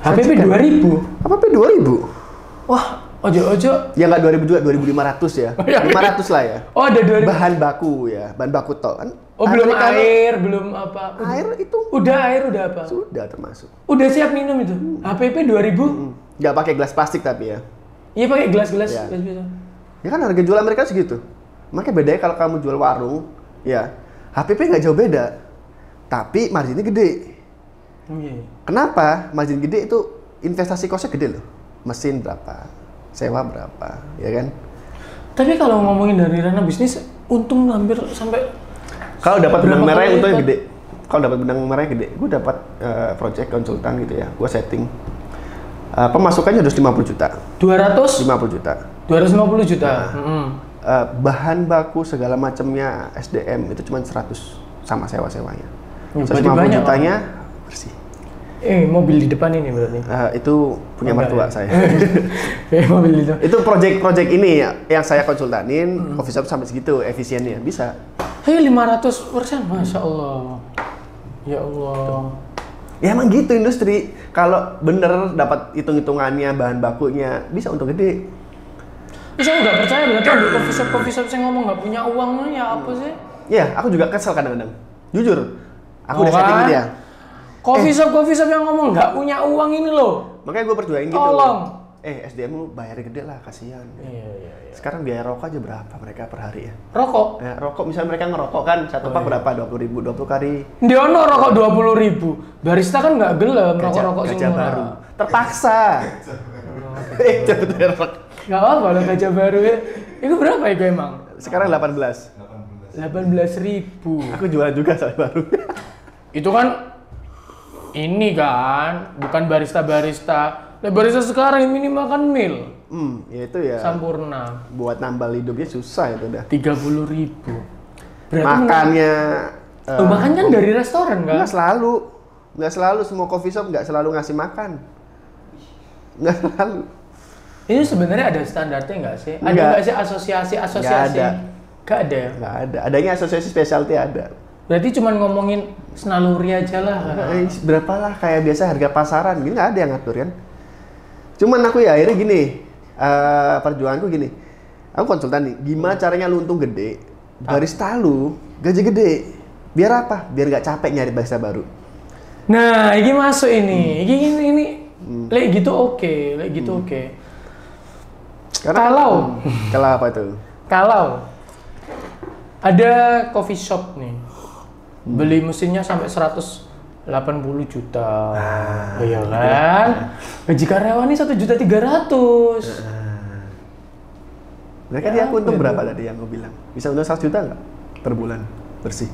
HPP 2.000. HPP 2.000. Wah, ojo. Ya nggak 2.000 juga, 2.500 ya. 500 lah ya. Oh, ada 2.000. Bahan baku ya, bahan baku tok kan. Oh, belum air, belum apa. Air itu. Udah apa? Sudah termasuk. Udah siap minum itu. HPP 2.000. Nggak pakai gelas plastik tapi ya. Iya pakai gelas-gelas Ya. biasa. Ya kan harga jual Amerika segitu. Makanya bedanya kalau kamu jual warung, ya HPP nggak jauh beda. Tapi marginnya gede. Iya. Kenapa? Margin gede itu investasi cost-nya gede loh. Mesin berapa? Sewa berapa? Ya kan? Tapi kalau ngomongin dari ranah bisnis, untung hampir sampai Kalau dapat benang berapa merah kali untungnya lipat? gede. Kalau dapat benang merah gede, gue dapat project konsultan gitu ya. Gue setting. Pemasukannya 250 juta. 200? 50 juta. 250 juta. Bahan baku segala macamnya SDM itu cuma 100 sama sewa-sewanya. Berarti 150 banyak, jutanya bersih. Mobil di depan ini berarti. Itu punya mertua ya? saya. Mobil itu. Itu project ini yang saya konsultanin, coffee shop sampai segitu efisiennya bisa. Hei 500%, Masya Allah. Ya Allah. Ya emang gitu industri. Kalau bener dapat hitung-hitungannya, bahan bakunya bisa untung gede. Saya nggak percaya berarti ada coffee shop saya ngomong nggak punya uang ya apa sih? Iya, aku juga kesel kadang-kadang. Jujur, aku udah kan? setting dia. Coffee shop yang ngomong nggak punya uang ini loh. Makanya gue berjuangin gitu. Tolong. SDM lu bayarnya gede lah, kasihan. Iya. Sekarang biaya rokok aja berapa mereka per hari ya? Rokok? Ya, rokok misalnya mereka ngerokok kan, satu pak berapa? 20.000, 20 kali. Diono rokok 20.000. Barista kan nggak gelem rokok-rokok Gajah baru. Terpaksa. Cepet merek. Nggak apa-apa lah gajah baru ya. Itu berapa itu emang? Sekarang 18. 18.000. Aku jualan juga soal baru. Itu kan ini kan bukan barista. Barista sekarang yang minimal kan mil. Ya itu ya. Sampurna. Buat nambal hidupnya susah itu udah. 30.000. makannya makan kan dari restoran kan? Nggak selalu semua coffee shop nggak selalu ngasih makan. Nggak selalu. Ini sebenarnya ada standarnya nggak sih? Ada nggak sih asosiasi? Nggak ada ya? Nggak ada. Adanya asosiasi specialty ada. Berarti cuma ngomongin senaluri aja lah. Berapa lah kayak biasa harga pasaran, gini nggak ada yang ngatur kan. Cuman aku ya akhirnya gini, perjuanganku gini. Aku konsultan nih, gimana caranya lu untung gede, barista lu gaji gede. Biar apa? Biar nggak capek nyari barista baru. Nah, ini masuk ini. Ini lek gitu oke. Karena kalau apa itu? Kalau ada coffee shop nih, beli mesinnya sampai 180 juta, iya kan? Gaji karyawannya 1.300.000. Mereka dia untung berapa tadi yang gue bilang? Bisa untung 100 juta nggak per bulan bersih?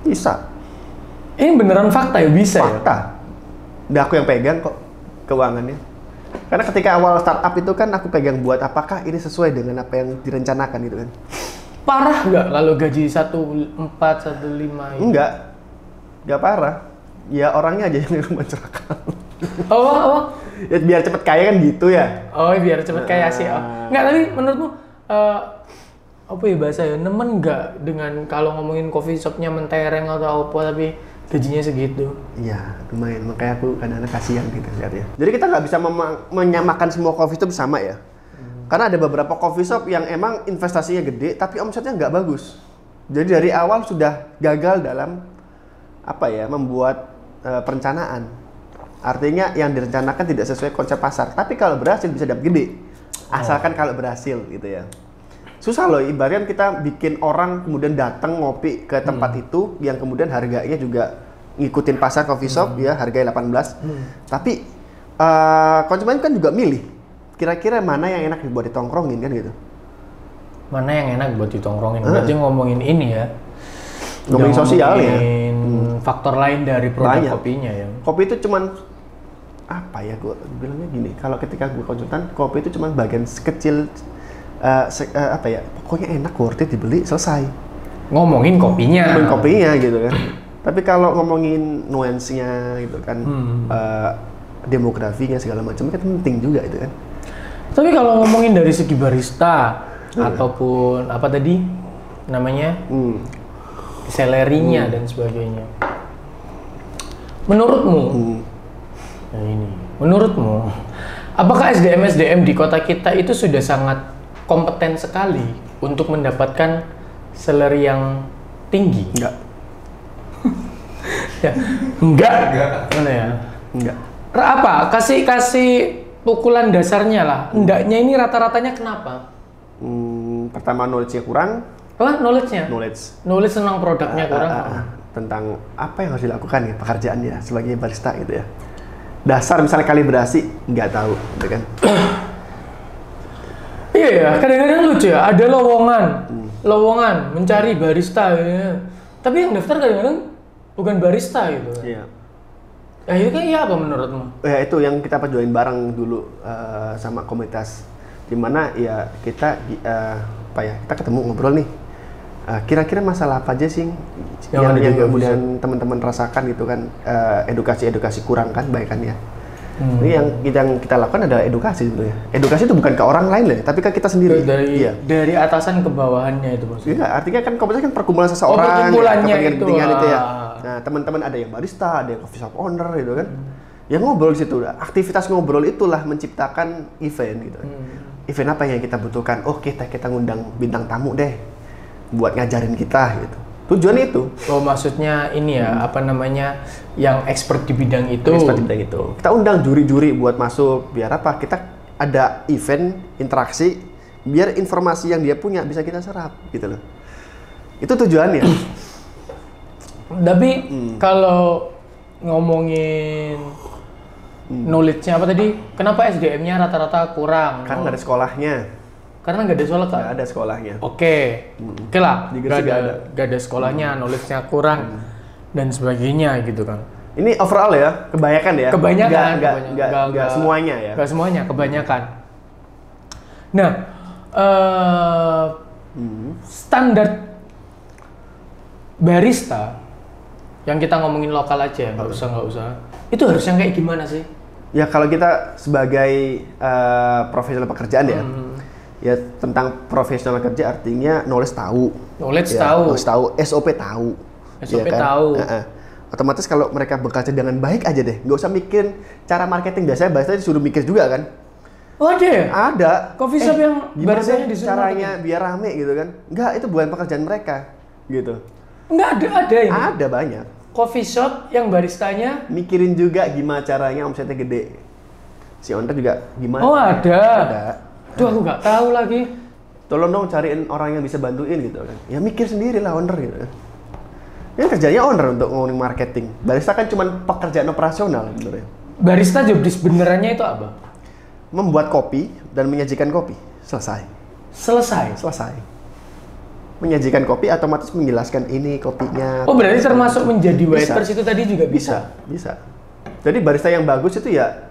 Bisa. Ini beneran fakta ya, bisa fakta. Udah aku yang pegang kok keuangannya. Karena ketika awal startup itu kan aku pegang buat apakah ini sesuai dengan apa yang direncanakan gitu kan. Parah nggak kalau gaji 1.4, 1.5 ini? Nggak parah. Ya orangnya aja yang mencerahkan. Oh. Ya, biar cepet kaya kan gitu ya. Oh, biar cepet kaya sih. Nggak, tapi menurutmu apa ya bahasa ya, nemen nggak dengan kalau ngomongin coffee shopnya mentereng atau apa tapi gajinya segitu? Iya, lumayan. Makanya aku kadang-kadang kasihan gitu lihatnya. Jadi kita nggak bisa menyamakan semua coffee shop sama ya. Karena ada beberapa coffee shop yang emang investasinya gede tapi omsetnya nggak bagus. Jadi dari awal sudah gagal dalam membuat perencanaan. Artinya yang direncanakan tidak sesuai konsep pasar. Tapi kalau berhasil bisa dapat gede. Asalkan kalau berhasil gitu ya. Susah loh, ibaratnya kita bikin orang kemudian datang ngopi ke tempat itu yang kemudian harganya juga ngikutin pasar coffee shop ya, harganya 18. Tapi konsumen kan juga milih. Kira-kira mana yang enak buat ditongkrongin kan gitu. Mana yang enak buat ditongkrongin? Berarti ngomongin ini ya. Ngomongin sosial ya. Faktor lain dari produk kopinya ya. Kopi itu cuman gue bilangnya gini, kalau ketika gue konsultan, kopi itu cuman bagian kecil pokoknya enak, worth it, dibeli, selesai. Ngomongin kopinya gitu kan. Tapi kalau ngomongin nuansnya gitu kan, demografinya segala macam kan penting juga itu kan. Tapi kalau ngomongin dari segi barista ataupun apa tadi namanya, salary-nya dan sebagainya. Menurutmu, apakah SDM di kota kita itu sudah sangat kompeten sekali untuk mendapatkan salary yang tinggi? Enggak. Ya, enggak. Mana ya? Enggak. Apa? Kasih pukulan dasarnya lah. Enggaknya ini rata-ratanya kenapa? Pertama knowledge-nya kurang. Apa knowledge-nya? Knowledge tentang produknya kurang. Tentang apa yang harus dilakukan ya pekerjaannya sebagai barista gitu ya. Dasar misalnya kalibrasi nggak tahu, gitu kan? Iya ya, kadang-kadang lucu ya. Ada lowongan mencari barista ya. Tapi yang daftar kadang-kadang bukan barista gitu. Iya. Ya itu kan apa menurutmu? Ya itu yang kita perjuangin bareng dulu sama komunitas. Dimana ya kita kita ketemu ngobrol nih. Kira-kira masalah apa aja sih yang kemudian teman-teman rasakan gitu kan, edukasi kurang kan baik kan ya. Ini yang kita lakukan adalah edukasi sebenarnya. Edukasi itu bukan ke orang lain loh, tapi ke kita sendiri. Dari atasan ke bawahannya itu maksudnya. Iya, artinya kan komunitas kan perkumpulan seseorang, kepentingan itu ya. Nah, teman-teman ada yang barista, ada yang coffee shop owner gitu kan. Ya ngobrol di situ. Aktivitas ngobrol itulah menciptakan event gitu. Event apa yang kita butuhkan? Oh, kita ngundang bintang tamu deh buat ngajarin kita gitu. Tujuan itu. Oh, maksudnya ini ya, yang expert di bidang itu. Kita undang juri-juri buat masuk, biar apa? Kita ada event, interaksi, biar informasi yang dia punya bisa kita serap gitu loh. Itu tujuannya. Tapi kalau ngomongin knowledge-nya apa tadi? Kenapa SDM-nya rata-rata kurang? Karena nggak ada sekolahnya. Karena nggak ada sekolah kan? Nggak ada sekolahnya. Oke lah. Nggak ada sekolahnya, knowledge-nya kurang dan sebagainya gitu kan. Ini overall ya, kebanyakan ya. Nggak semuanya ya. Nggak semuanya, kebanyakan. Nah, standar barista yang kita ngomongin lokal aja, nggak usah. Itu harus yang kayak gimana sih? Ya kalau kita sebagai profesional pekerjaan ya tentang profesional kerja artinya knowledge tahu, SOP tahu, SOP tahu. Otomatis kalau mereka bekerja dengan baik aja deh, nggak usah mikir cara marketing. Biasanya barista disuruh mikir juga kan? Oh ada ya? Ada. Coffee shop yang baristanya disuruh caranya biar rame gitu kan? Enggak, itu bukan pekerjaan mereka gitu. Enggak ada ini? Ada banyak. Coffee shop yang baristanya mikirin juga gimana caranya omsetnya gede. Si owner juga gimana? Oh ada. Ada. Duh aku nggak tahu lagi. Tolong dong cariin orang yang bisa bantuin gitu kan. Ya mikir sendiri lah owner gitu kan. Ini kerjanya owner untuk ngomongin marketing. Barista kan cuma pekerjaan operasional sebenarnya. Barista job desk benerannya itu apa? Membuat kopi dan menyajikan kopi. Selesai. Menyajikan kopi otomatis menjelaskan ini kopinya. Oh berarti termasuk menjadi waiters itu tadi juga bisa? Bisa. Jadi barista yang bagus itu ya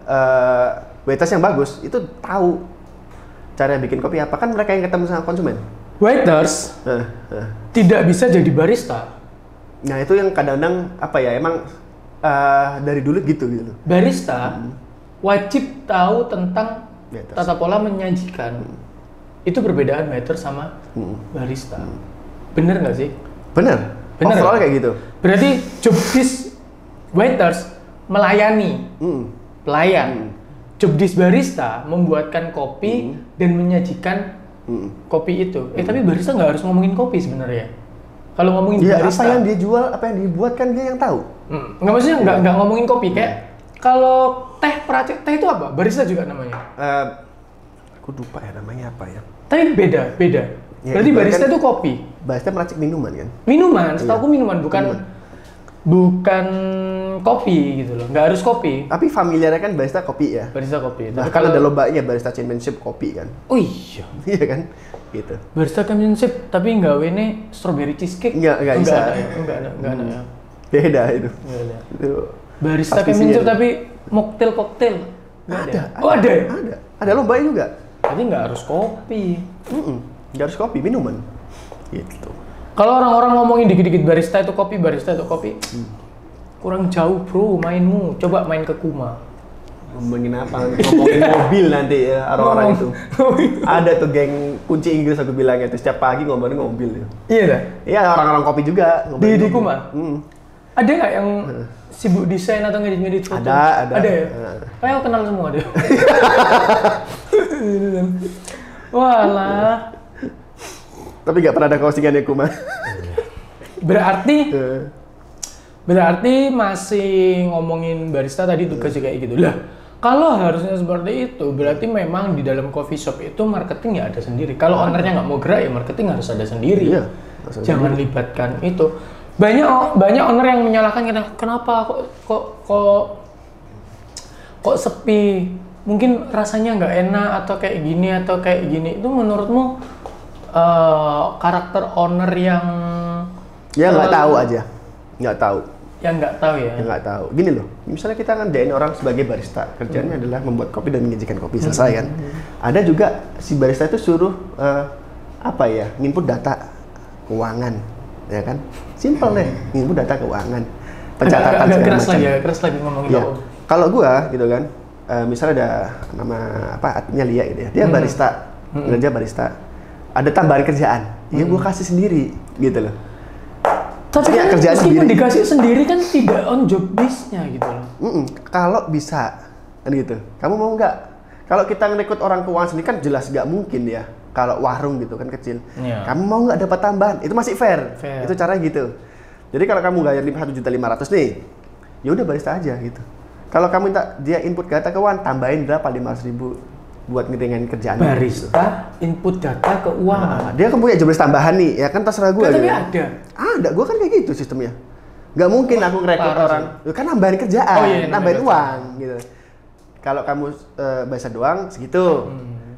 waiters yang bagus itu tahu cara bikin kopi apa, kan mereka yang ketemu sama konsumen. Waiters tidak bisa jadi barista. Nah itu yang kadang-kadang apa ya emang dari dulu gitu. Barista wajib tahu tentang tata pola menyajikan. Itu perbedaan waiter sama barista. Bener nggak sih? Bener. Overall kayak gitu. Berarti job desk waiters melayani pelayan. Job desk barista membuatkan kopi dan menyajikan kopi itu. Tapi barista nggak harus ngomongin kopi sebenarnya. Kalau ngomongin barista, apa yang dia jual, apa yang dibuat kan dia yang tahu. Nggak maksudnya nggak ngomongin kopi kayak kalau peracik teh itu apa? Barista juga namanya. Aku lupa ya namanya apa ya. Tapi beda. Ya, berarti barista itu kopi. Barista meracik minuman kan? Minuman, setahu aku minuman bukan kopi gitu loh. Nggak harus kopi. Tapi familiarnya kan barista kopi ya. Barista kopi. Nah, kan ada lombanya barista championship kopi kan. Oh iya. Iya kan? Gitu. Barista championship tapi nggak wene strawberry cheesecake. Enggak bisa. Enggak ada ya. Beda itu. Itu. Barista championship tapi koktail. Ada. Oh ada. Ada lombanya juga. Jadi nggak harus kopi. Nggak harus kopi, minuman. Gitu. Kalau orang-orang ngomongin dikit-dikit barista itu kopi, kurang jauh bro mainmu. Coba main ke Kuma. Ngomongin apa? Ngomongin mobil nanti ya orang-orang itu. Ada tuh geng kunci Inggris aku bilangnya tuh setiap pagi ngomongin mobil ya. Iya dah. Iya orang-orang kopi juga. Di Kuma. Ada nggak yang sibuk desain atau ngedit foto? Ada. Ada ya? Kayak aku kenal semua deh. Walah. Tapi nggak pernah ada closingan ya Kuma. Berarti masih ngomongin barista tadi tugasnya kayak gitu lah. Kalau harusnya seperti itu, berarti memang di dalam coffee shop itu marketing ya ada sendiri. Kalau ownernya nggak mau gerak ya marketing harus ada sendiri. Iya, jangan libatkan itu. Banyak owner yang menyalahkan kenapa kok sepi. Mungkin rasanya nggak enak atau kayak gini. Itu menurutmu karakter owner yang nggak tahu aja, nggak tahu. Yang nggak tahu ya? Yang nggak tahu. Gini loh, misalnya kita ngerjain orang sebagai barista, kerjanya adalah membuat kopi dan menyajikan kopi, selesai kan? Ada juga si barista itu suruh nginput data keuangan, ya kan? Simple deh, nginput data keuangan, pencatatan agak segala keras lagi ngomongin ya. Kalau gua gitu kan, misalnya ada nama adminnya Lia gitu ya, dia barista, kerja barista, ada tambahan kerjaan, ya gua kasih sendiri, gitu loh. Tapi kan meskipun dikasih sendiri kan tidak on job base-nya gitu loh. Kalau bisa, kan gitu. Kamu mau nggak? Kalau kita ngerekrut orang keuangan sendiri kan jelas nggak mungkin ya. Kalau warung gitu kan kecil. Yeah. Kamu mau nggak dapat tambahan? Itu masih fair. Itu cara gitu. Jadi kalau kamu bayar 1.500.000 nih, ya udah barista aja gitu. Kalau kamu minta dia input data keuangan, tambahin berapa 500.000 buat ngeringanin kerjaan. Barista gitu. Input data keuangan. Dia kan punya job tambahan nih, ya kan terserah gue. Tapi gitu. Ada, gue kan kayak gitu sistemnya. Gak mungkin aku ngerekrut orang, kan nambahin kerjaan, nambahin uang gitu. Kalau kamu bahasa doang segitu.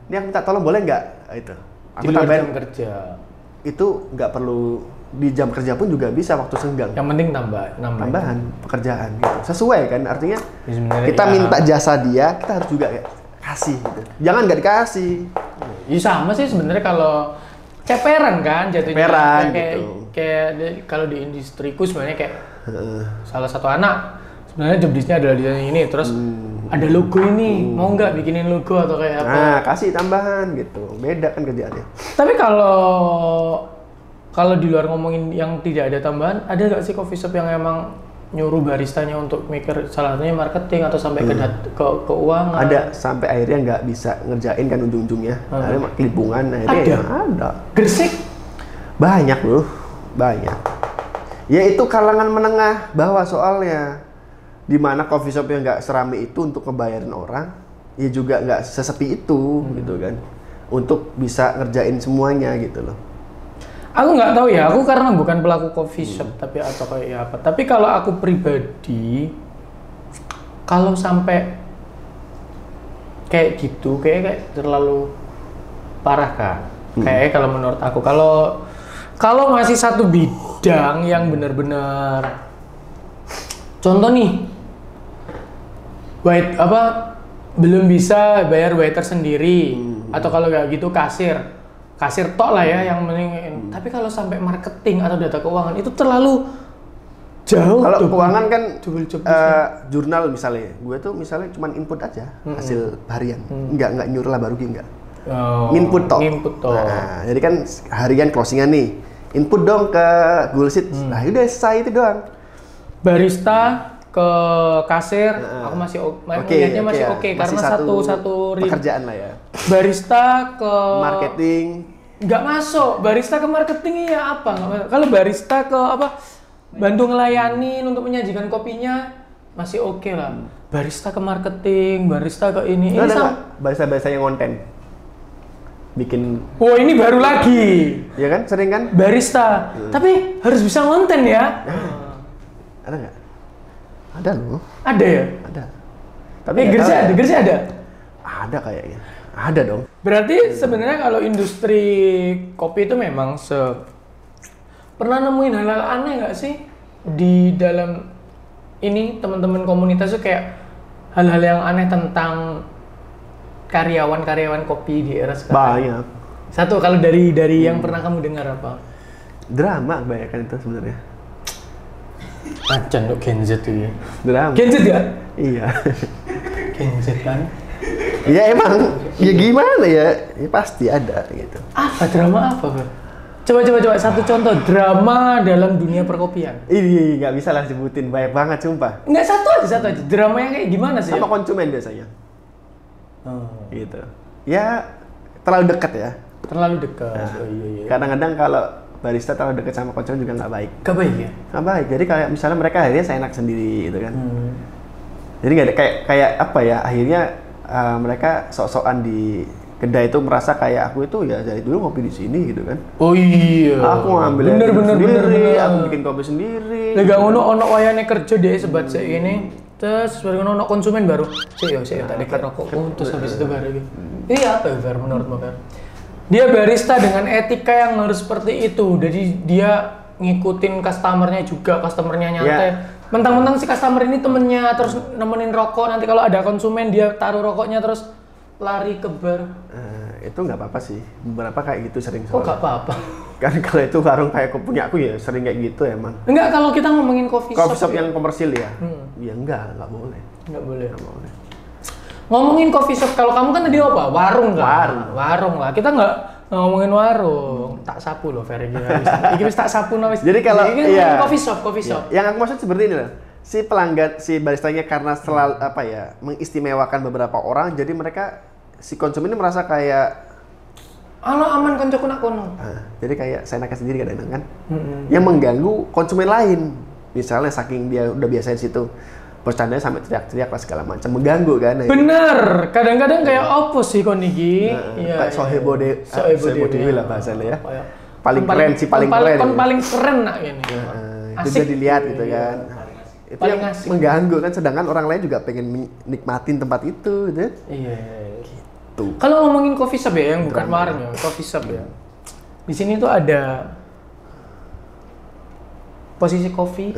Ini aku minta tolong boleh nggak? Itu. Aku tambahin jam kerja. Itu nggak perlu di jam kerja pun juga bisa waktu senggang. Yang penting tambahan pekerjaan gitu. Sesuai kan, artinya kita minta jasa dia, kita harus juga kasih gitu. Jangan nggak dikasih. Ya sama sih sebenarnya kalau ceperan kan jatuhnya. Ceperan gitu. kalau di industriku sebenarnya kayak salah satu anak sebenarnya job desk-nya adalah desain ini, terus ada logo ini, mau nggak bikinin logo atau kayak apa? Nah, kasih tambahan gitu, beda kan kerjaannya. Tapi kalau di luar ngomongin yang tidak ada tambahan, ada nggak sih coffee shop yang emang nyuruh baristanya untuk mikir salah satunya marketing atau sampai ke keuangan? Ada, sampai akhirnya nggak bisa ngerjain kan ujung-ujungnya. Akhirnya kelipungan, akhirnya ada. Gresik? Banyak loh, banyak. Ya itu kalangan menengah bawah soalnya. Dimana coffee shop yang nggak serami itu untuk ngebayarin orang, ya juga nggak sesepi itu gitu kan. Untuk bisa ngerjain semuanya gitu loh. Aku nggak tahu ya, aku karena bukan pelaku coffee shop tapi atau kayak apa. Tapi kalau aku pribadi, kalau sampai kayak gitu, kayak terlalu parah kan. Kayak kalau menurut aku, kalau masih satu bidang yang benar-benar, contoh nih, belum bisa bayar waiter sendiri, atau kalau nggak gitu kasir tok lah ya yang mending. Tapi kalau sampai marketing atau data keuangan itu terlalu jauh. Kalau keuangan kan jurnal misalnya, gue tuh misalnya cuma input aja hasil harian, nggak nyuruh laba rugi nggak. Input tok. Nah, jadi kan harian closingan nih, input dong ke Google Sheet. Nah udah selesai itu doang. Barista ke kasir, aku masih melihatnya masih oke karena satu pekerjaan lah ya. Barista ke marketing nggak masuk. Barista ke marketing ya apa? Kalau barista ke bantu ngelayanin untuk menyajikan kopinya masih oke lah. Barista ke marketing, barista ke ini sama barista yang konten bikin. Oh ini baru lagi. Ya kan sering kan barista. Tapi harus bisa konten ya. Ada nggak? Ada loh. Ada ya? Ada. Tapi Gresik ada? Ada kayaknya. Ada dong. Berarti sebenarnya kalau industri kopi itu memang pernah nemuin hal-hal aneh nggak sih di dalam ini teman-teman komunitas itu kayak hal-hal yang aneh tentang karyawan kopi di era sekarang? Banyak. Satu kalau dari yang pernah kamu dengar apa? Drama kebanyakan itu sebenarnya. Acan Gen Z itu ya. Drama. Gen Z ya? Iya. Gen Z kan? Ya emang, ya gimana ya? Ya pasti ada gitu. Apa drama apa, Bro? Coba satu contoh drama dalam dunia perkopian. Ini nggak bisa lah sebutin, banyak banget sumpah. Nggak, satu aja. Drama yang kayak gimana sih? Sama konsumen biasanya. Gitu. Ya terlalu dekat ya. Terlalu dekat. Nah, iya. Kadang-kadang kalau barista terlalu dekat sama konsumen juga nggak baik. Nggak baik ya? Nggak baik. Jadi kayak misalnya mereka akhirnya seenak sendiri gitu kan. Jadi nggak ada kayak apa ya? Akhirnya mereka sok-sokan di kedai itu merasa kayak aku itu ya dari dulu ngopi di sini gitu kan. Oh iya. Aku ngambil bener. Aku bikin kopi sendiri. Lega ono wayane kerja deh sebat ini. Terus baru ono konsumen baru. Saya tadi kan rokok. Terus habis itu baru gitu. Iya apa ya Fer menurutmu Fer? Dia barista dengan etika yang harus seperti itu. Jadi dia ngikutin customernya juga, customernya nyantai. Mentang-mentang si customer ini temennya terus nemenin rokok, nanti kalau ada konsumen dia taruh rokoknya terus lari ke bar. Itu nggak apa-apa sih, beberapa kayak gitu sering. Kok nggak apa-apa? Kan kalau itu warung kayak punya aku ya sering kayak gitu emang. Enggak, kalau kita ngomongin coffee shop yang komersil ya? Ya nggak boleh. Nggak boleh. Ngomongin coffee shop, kalau kamu kan tadi apa? Warung lah. Kita nggak ngomongin warung. Tak sapu loh Ferry. Iki wis tak sapu wis. Jadi kalau coffee shop. Yang aku maksud seperti ini loh. Si pelanggan, si baristanya karena selalu mengistimewakan beberapa orang, jadi mereka si konsumen ini merasa kayak aman koncoku nak kono. Jadi kayak saya nakal sendiri kadang-kadang kan. Yang mengganggu konsumen lain. Misalnya saking dia udah biasa di situ. Bercandanya sampai teriak-teriak lah segala macam, mengganggu kan. Bener, kadang-kadang kayak opo sih kon iki. Kayak sohebo dewe lah bahasanya ya. Paling keren. Paling keren nak ini. Itu bisa dilihat gitu kan. Itu paling yang asik. Mengganggu kan, sedangkan orang lain juga pengen nikmatin tempat itu gitu. Iya. Gitu. Kalau ngomongin coffee shop ya, yang bukan warung ya, coffee shop ya. Di sini tuh ada posisi kopi.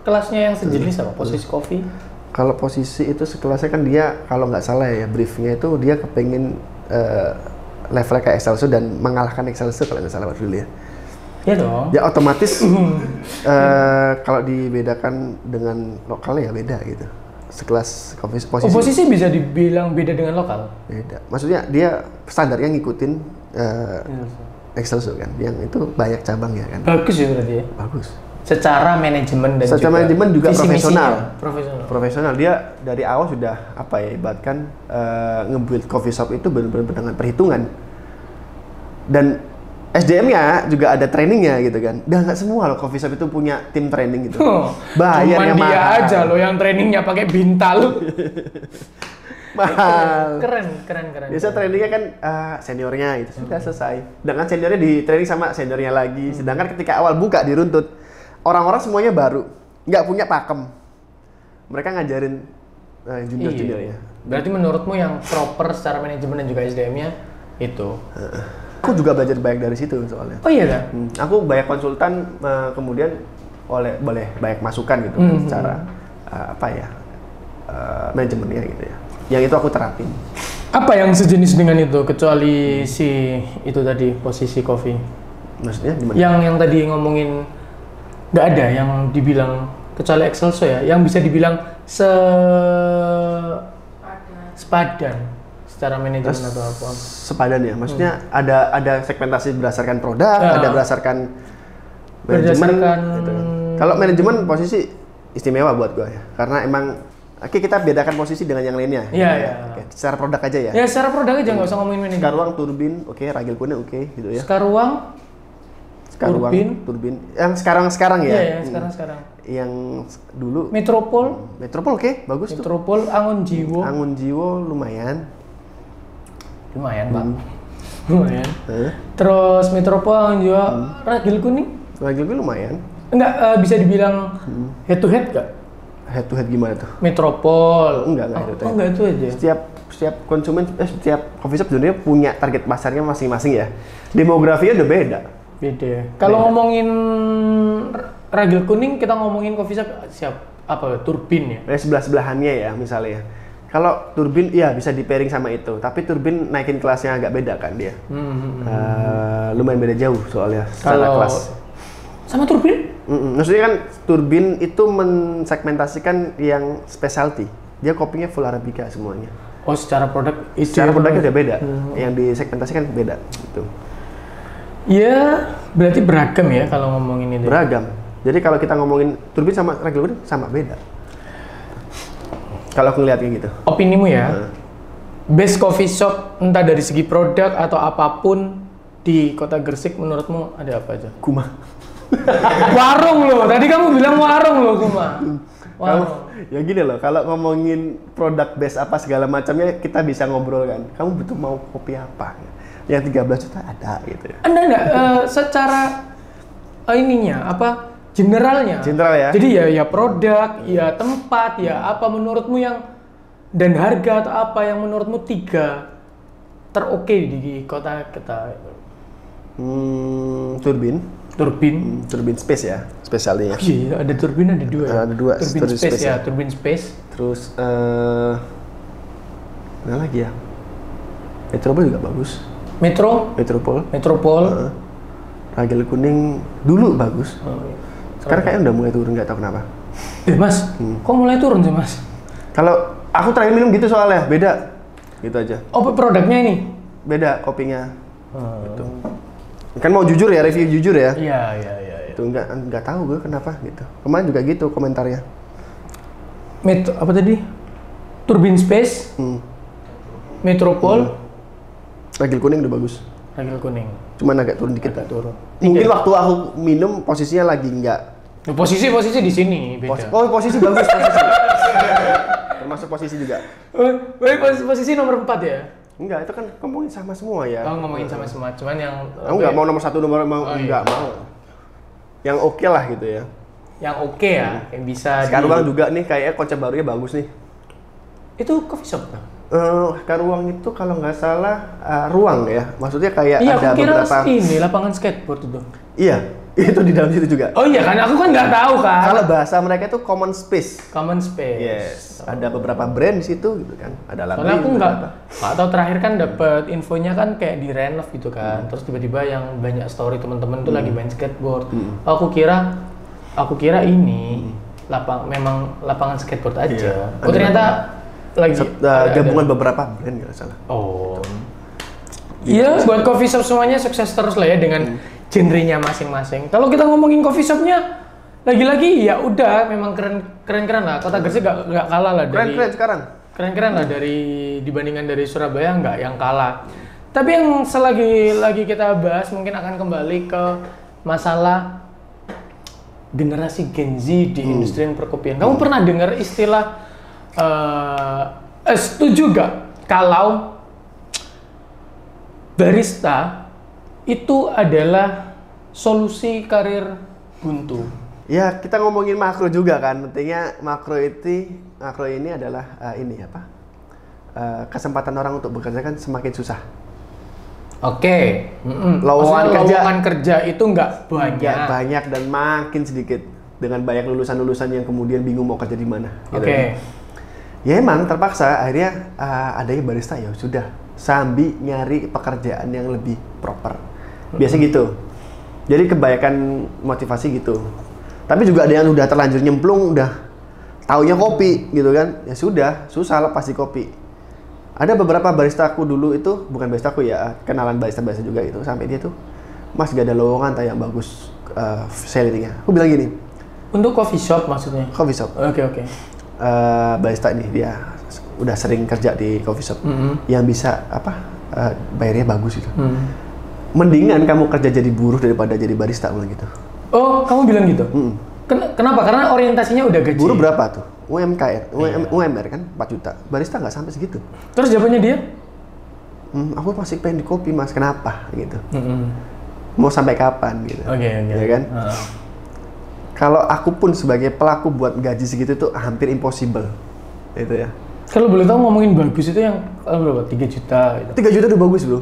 Kelasnya yang sejenis apa? Posisi kopi. Kalau posisi itu sekelasnya kan dia kalau nggak salah ya briefnya itu dia kepengen levelnya kayak Excelsior dan mengalahkan Excelsior kalau nggak salah dulu ya. Iya dong. Ya otomatis kalau dibedakan dengan lokalnya ya beda gitu. Sekelas posisi. Posisi bisa dibilang beda dengan lokal. Beda. Maksudnya dia standarnya ngikutin Excelsior kan, yang itu banyak cabang ya kan. Bagus ya berarti ya. Bagus. Secara manajemen dan secara manajemen juga profesional. Profesional. Dia dari awal sudah apa ya, ibaratkan nge-build coffee shop itu benar-benar dengan perhitungan. Dan SDM-nya juga ada trainingnya gitu kan. Dan nggak semua loh coffee shop itu punya tim training gitu. Bayarnya mahal. Cuman dia aja loh yang trainingnya pakai bintal. Mahal. Keren. Biasa trainingnya kan seniornya itu sudah selesai. Dengan seniornya di training sama seniornya lagi. Sedangkan ketika awal buka diruntut, orang-orang semuanya baru, nggak punya pakem. Mereka ngajarin junior-juniornya. Berarti menurutmu yang proper secara manajemen dan juga SDM-nya itu? Aku juga belajar banyak dari situ soalnya. Oh iya kan? Aku banyak konsultan, kemudian boleh banyak masukan gitu secara manajemennya gitu ya. Yang itu aku terapin. Apa yang sejenis dengan itu kecuali si itu tadi posisi kopi? Maksudnya gimana? Yang tadi ngomongin nggak ada yang dibilang kecuali Excelsior ya, yang bisa dibilang sepadan secara manajemen atau apa? Sepadan ya, maksudnya ada segmentasi berdasarkan produk, ada berdasarkan manajemen. Gitu. Kalau manajemen posisi istimewa buat gue ya, karena emang kita bedakan posisi dengan yang lainnya. Iya. Oke. Secara produk aja ya. Ya secara produk aja nggak usah ngomongin manajemen. Sekarang turbin, oke, ragil kuning oke, gitu ya. Sekarang turbin. Yang sekarang ya. Iya, yang sekarang. Yang dulu Metropol oke, bagus Metropol, tuh. Angon Jiwo lumayan Pak. Lumayan. Terus Metropol, Angon Jiwo, ragil kuning lumayan. Enggak bisa dibilang head to head nggak? Head to head gimana tuh? Metropol. Enggak itu. Oh, enggak itu aja. Setiap konsumen, setiap coffee shop sebenarnya punya target pasarnya masing-masing ya. Demografinya udah beda. Kalau ngomongin ragil kuning, kita ngomongin coffee shop turbin ya? Sebelah-sebelahannya ya misalnya. Kalau turbin ya bisa di pairing sama itu, tapi turbin naikin kelasnya agak beda kan dia. Lumayan beda jauh soalnya secara kelas. Sama turbin? Maksudnya kan turbin itu mensegmentasikan yang specialty. Dia kopinya full Arabica semuanya. Oh, secara produk? Secara produknya udah beda. Yang disegmentasikan beda. Gitu. Ya, berarti beragam ya kalau ngomongin itu. Beragam. Jadi kalau kita ngomongin turbin sama ragil kuning sama beda. Kalau aku ngeliatnya gitu. Opinimu ya? Best coffee shop entah dari segi produk atau apapun di Kota Gresik menurutmu ada apa aja? Kuma. Warung loh, tadi kamu bilang warung loh Kuma. Ya gini loh, kalau ngomongin produk best apa segala macamnya kita bisa ngobrol kan. Kamu butuh mau kopi apa? Yang 13 juta ada gitu ya. Enggak, secara generalnya. General ya. Jadi ya produk, ya tempat, ya apa menurutmu yang dan harga atau apa yang menurutmu 3 teroke di kota kita? Turbin space ya, spesialnya. Iya, ada turbin ada 2 ya. Ada 2. Turbin space ya, turbin space. Terus mana lagi ya? Metropol juga bagus. Metropol. Ragil kuning dulu bagus. Sekarang kayaknya udah mulai turun, nggak tahu kenapa. Mas, kok mulai turun sih Mas? Kalau aku terakhir minum gitu soalnya, beda. Gitu aja. Oh, produknya ini? Beda kopinya. Gitu. Kan mau jujur ya, review jujur ya. Iya. Itu nggak tahu gue kenapa gitu. Kemarin juga gitu komentarnya. Apa tadi? Turbin Space. Metropol. Ragil kuning udah bagus. Ragil kuning. Cuman agak turun dikit. Mungkin waktu aku minum posisinya lagi nggak. Posisi di sini beda. Posisi bagus posisi. Termasuk posisi juga. Posisi nomor 4 ya? Enggak, itu kan ngomongin sama semua ya. Oh, ngomongin sama semua, cuman yang aku nggak mau nomor 1 nggak mau. Yang oke lah gitu ya. Yang oke ya, yang bisa. Sekarang juga nih kayaknya konsep barunya bagus nih. Itu coffee shop kan? Karuang itu kalau nggak salah ruang ya, maksudnya kayak iya, ada beberapa. Iya, ini lapangan skateboard itu. Iya, Itu di dalam situ juga. Oh iya kan, aku kan nggak tahu kan. Kalau bahasa mereka itu common space. Common space. Yes. Ada beberapa brand di situ gitu kan. Ada lagu. Soalnya aku nggak tahu, terakhir kan dapat infonya kan kayak di renov gitu kan. Terus tiba-tiba yang banyak story teman-teman tuh lagi main skateboard. Aku kira ini memang lapangan skateboard aja. Iya. Oh ternyata lagi gabungan beberapa brand nggak salah. Oh. Iya, buat coffee shop semuanya sukses terus lah ya dengan genrenya masing-masing. Kalau kita ngomongin coffee shopnya, lagi-lagi ya udah memang keren-keren lah. Kota Gresik nggak kalah lah dari Keren sekarang. Keren-keren lah dibandingkan dari Surabaya, nggak yang kalah. Tapi yang selagi lagi kita bahas mungkin akan kembali ke masalah generasi Gen Z di industri perkopian. Kamu pernah dengar istilah setuju nggak kalau barista itu adalah solusi karir buntu? Ya, kita ngomongin makro juga kan. Pentingnya makro ini adalah kesempatan orang untuk bekerja kan semakin susah. Oke. Lowongan kerja itu nggak banyak dan makin sedikit dengan banyak lulusan-lulusan yang kemudian bingung mau kerja di mana. Oke. Ya emang terpaksa akhirnya adanya barista ya sudah sambil nyari pekerjaan yang lebih proper. Biasa gitu. Jadi kebanyakan motivasi gitu. Tapi juga ada yang udah terlanjur nyemplung, udah taunya kopi gitu kan. Ya sudah, susah lepas di kopi. Ada beberapa baristaku dulu itu, bukan baristaku ya, kenalan barista-barista juga itu. Sampai dia tuh, Mas gak ada lowongan yang bagus salarynya. Aku bilang gini. Untuk coffee shop maksudnya? Coffee shop. Oke. Barista ini dia udah sering kerja di coffee shop. Yang bisa bayarnya bagus itu. Mendingan kamu kerja jadi buruh daripada jadi barista gitu. Oh, kamu bilang gitu? Kenapa? Karena orientasinya udah gaji. Buruh berapa tuh? UMR kan 4 juta. Barista nggak sampai segitu. Terus jawabannya dia? Aku masih pengen di kopi mas, kenapa? Gitu. Mau sampai kapan? Gitu. Oke. Ya kan? Kalau aku pun sebagai pelaku buat gaji segitu tuh hampir impossible. Itu ya. Kalau boleh tahu ngomongin bagus itu yang berapa? 3 juta gitu. 3 juta udah bagus bro.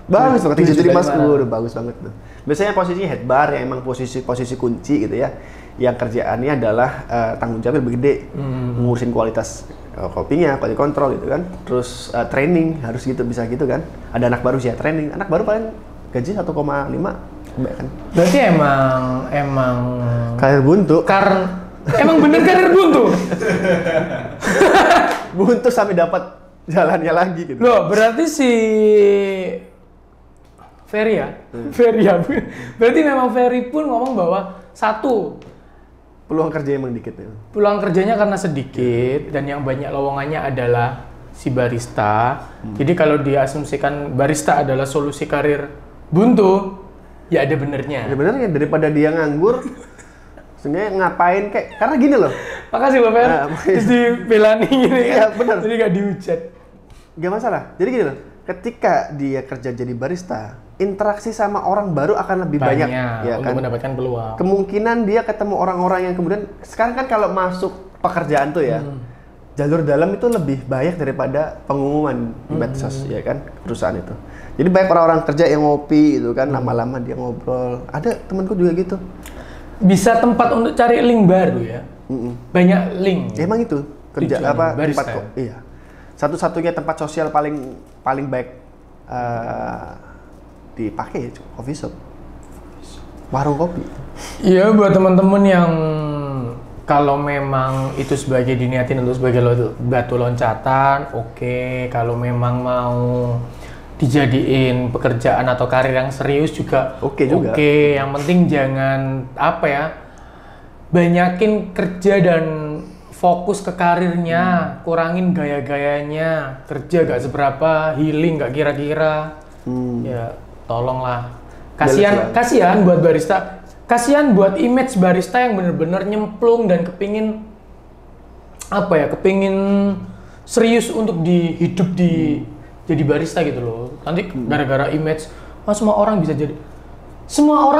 Bagus loh, 3 juta 5 udah bagus banget tuh. Biasanya posisinya head bar yang emang posisi kunci gitu ya. Yang kerjaannya adalah tanggung jawab lebih gede, ngurusin kualitas kopinya, quality control gitu kan. Terus training harus gitu, bisa gitu kan. Ada anak baru sih ya, training. Anak baru paling gaji 1,5 kan. Berarti emang karir buntu. Emang bener karir buntu. Buntu sampai dapat jalannya lagi gitu. Loh, berarti si Ferry ya? Berarti memang Ferry pun ngomong bahwa satu, peluang kerja emang dikit ya. Peluang kerjanya karena sedikit dan yang banyak lowongannya adalah si barista. Jadi kalau diasumsikan barista adalah solusi karir buntu, ya ada benernya. Ada benernya, daripada dia nganggur, sebenarnya ngapain karena gini loh. Makasih Bapak Fer. Terus dibelani gini kan. Iya bener. Jadi gak dihujat. Gak masalah. Jadi gini loh, ketika dia kerja jadi barista, interaksi sama orang baru akan lebih banyak ya untuk kan? Mendapatkan peluang. Kemungkinan dia ketemu orang-orang yang kemudian sekarang kan kalau masuk pekerjaan tuh ya jalur dalam itu lebih banyak daripada pengumuman di medsos ya kan perusahaan itu. Jadi banyak orang-orang kerja yang ngopi itu kan lama-lama dia ngobrol. Ada temanku juga gitu. Bisa tempat untuk cari link baru ya. Banyak link. Ya, emang itu kerja tujuan tempat kok. Iya. Satu-satunya tempat sosial paling baik dipakai ya coffee shop, warung kopi. Iya, buat teman-teman yang kalau memang itu sebagai diniatin untuk sebagai batu loncatan, oke. Kalau memang mau dijadiin pekerjaan atau karir yang serius juga oke juga. Oke, yang penting jangan banyakin kerja dan fokus ke karirnya, kurangin gaya-gayanya, kerja gak seberapa, healing gak kira-kira. Ya tolonglah, kasihan buat barista, kasihan buat image barista yang bener-bener nyemplung dan kepingin serius untuk hidup jadi barista gitu loh. Nanti gara-gara image, semua orang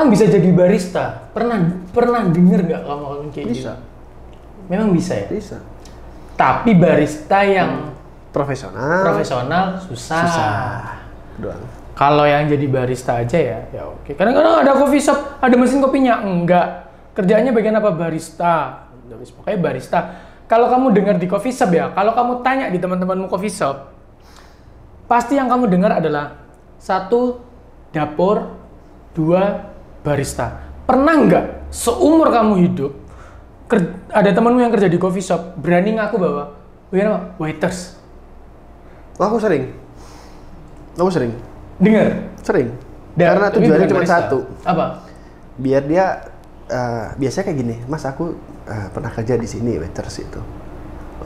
bisa jadi barista. Pernah denger nggak kamu kayak bisa. Gitu? Memang bisa ya. Bisa. Tapi barista yang profesional susah. Doang. Kalau yang jadi barista aja ya oke. Kadang-kadang ada coffee shop, ada mesin kopinya, enggak. Kerjaannya bagian apa? Barista. Pokoknya barista. Kalau kamu dengar di coffee shop ya, kalau kamu tanya di teman-temanmu coffee shop, pasti yang kamu dengar adalah 1 dapur, 2 barista. Pernah nggak seumur kamu hidup ada temanmu yang kerja di coffee shop berani ngaku bahwa apa? Waiters? Aku sering Dengar? Sering. Karena tujuannya cuma satu. Apa? Biar dia biasanya kayak gini, Mas aku pernah kerja di sini waiters itu.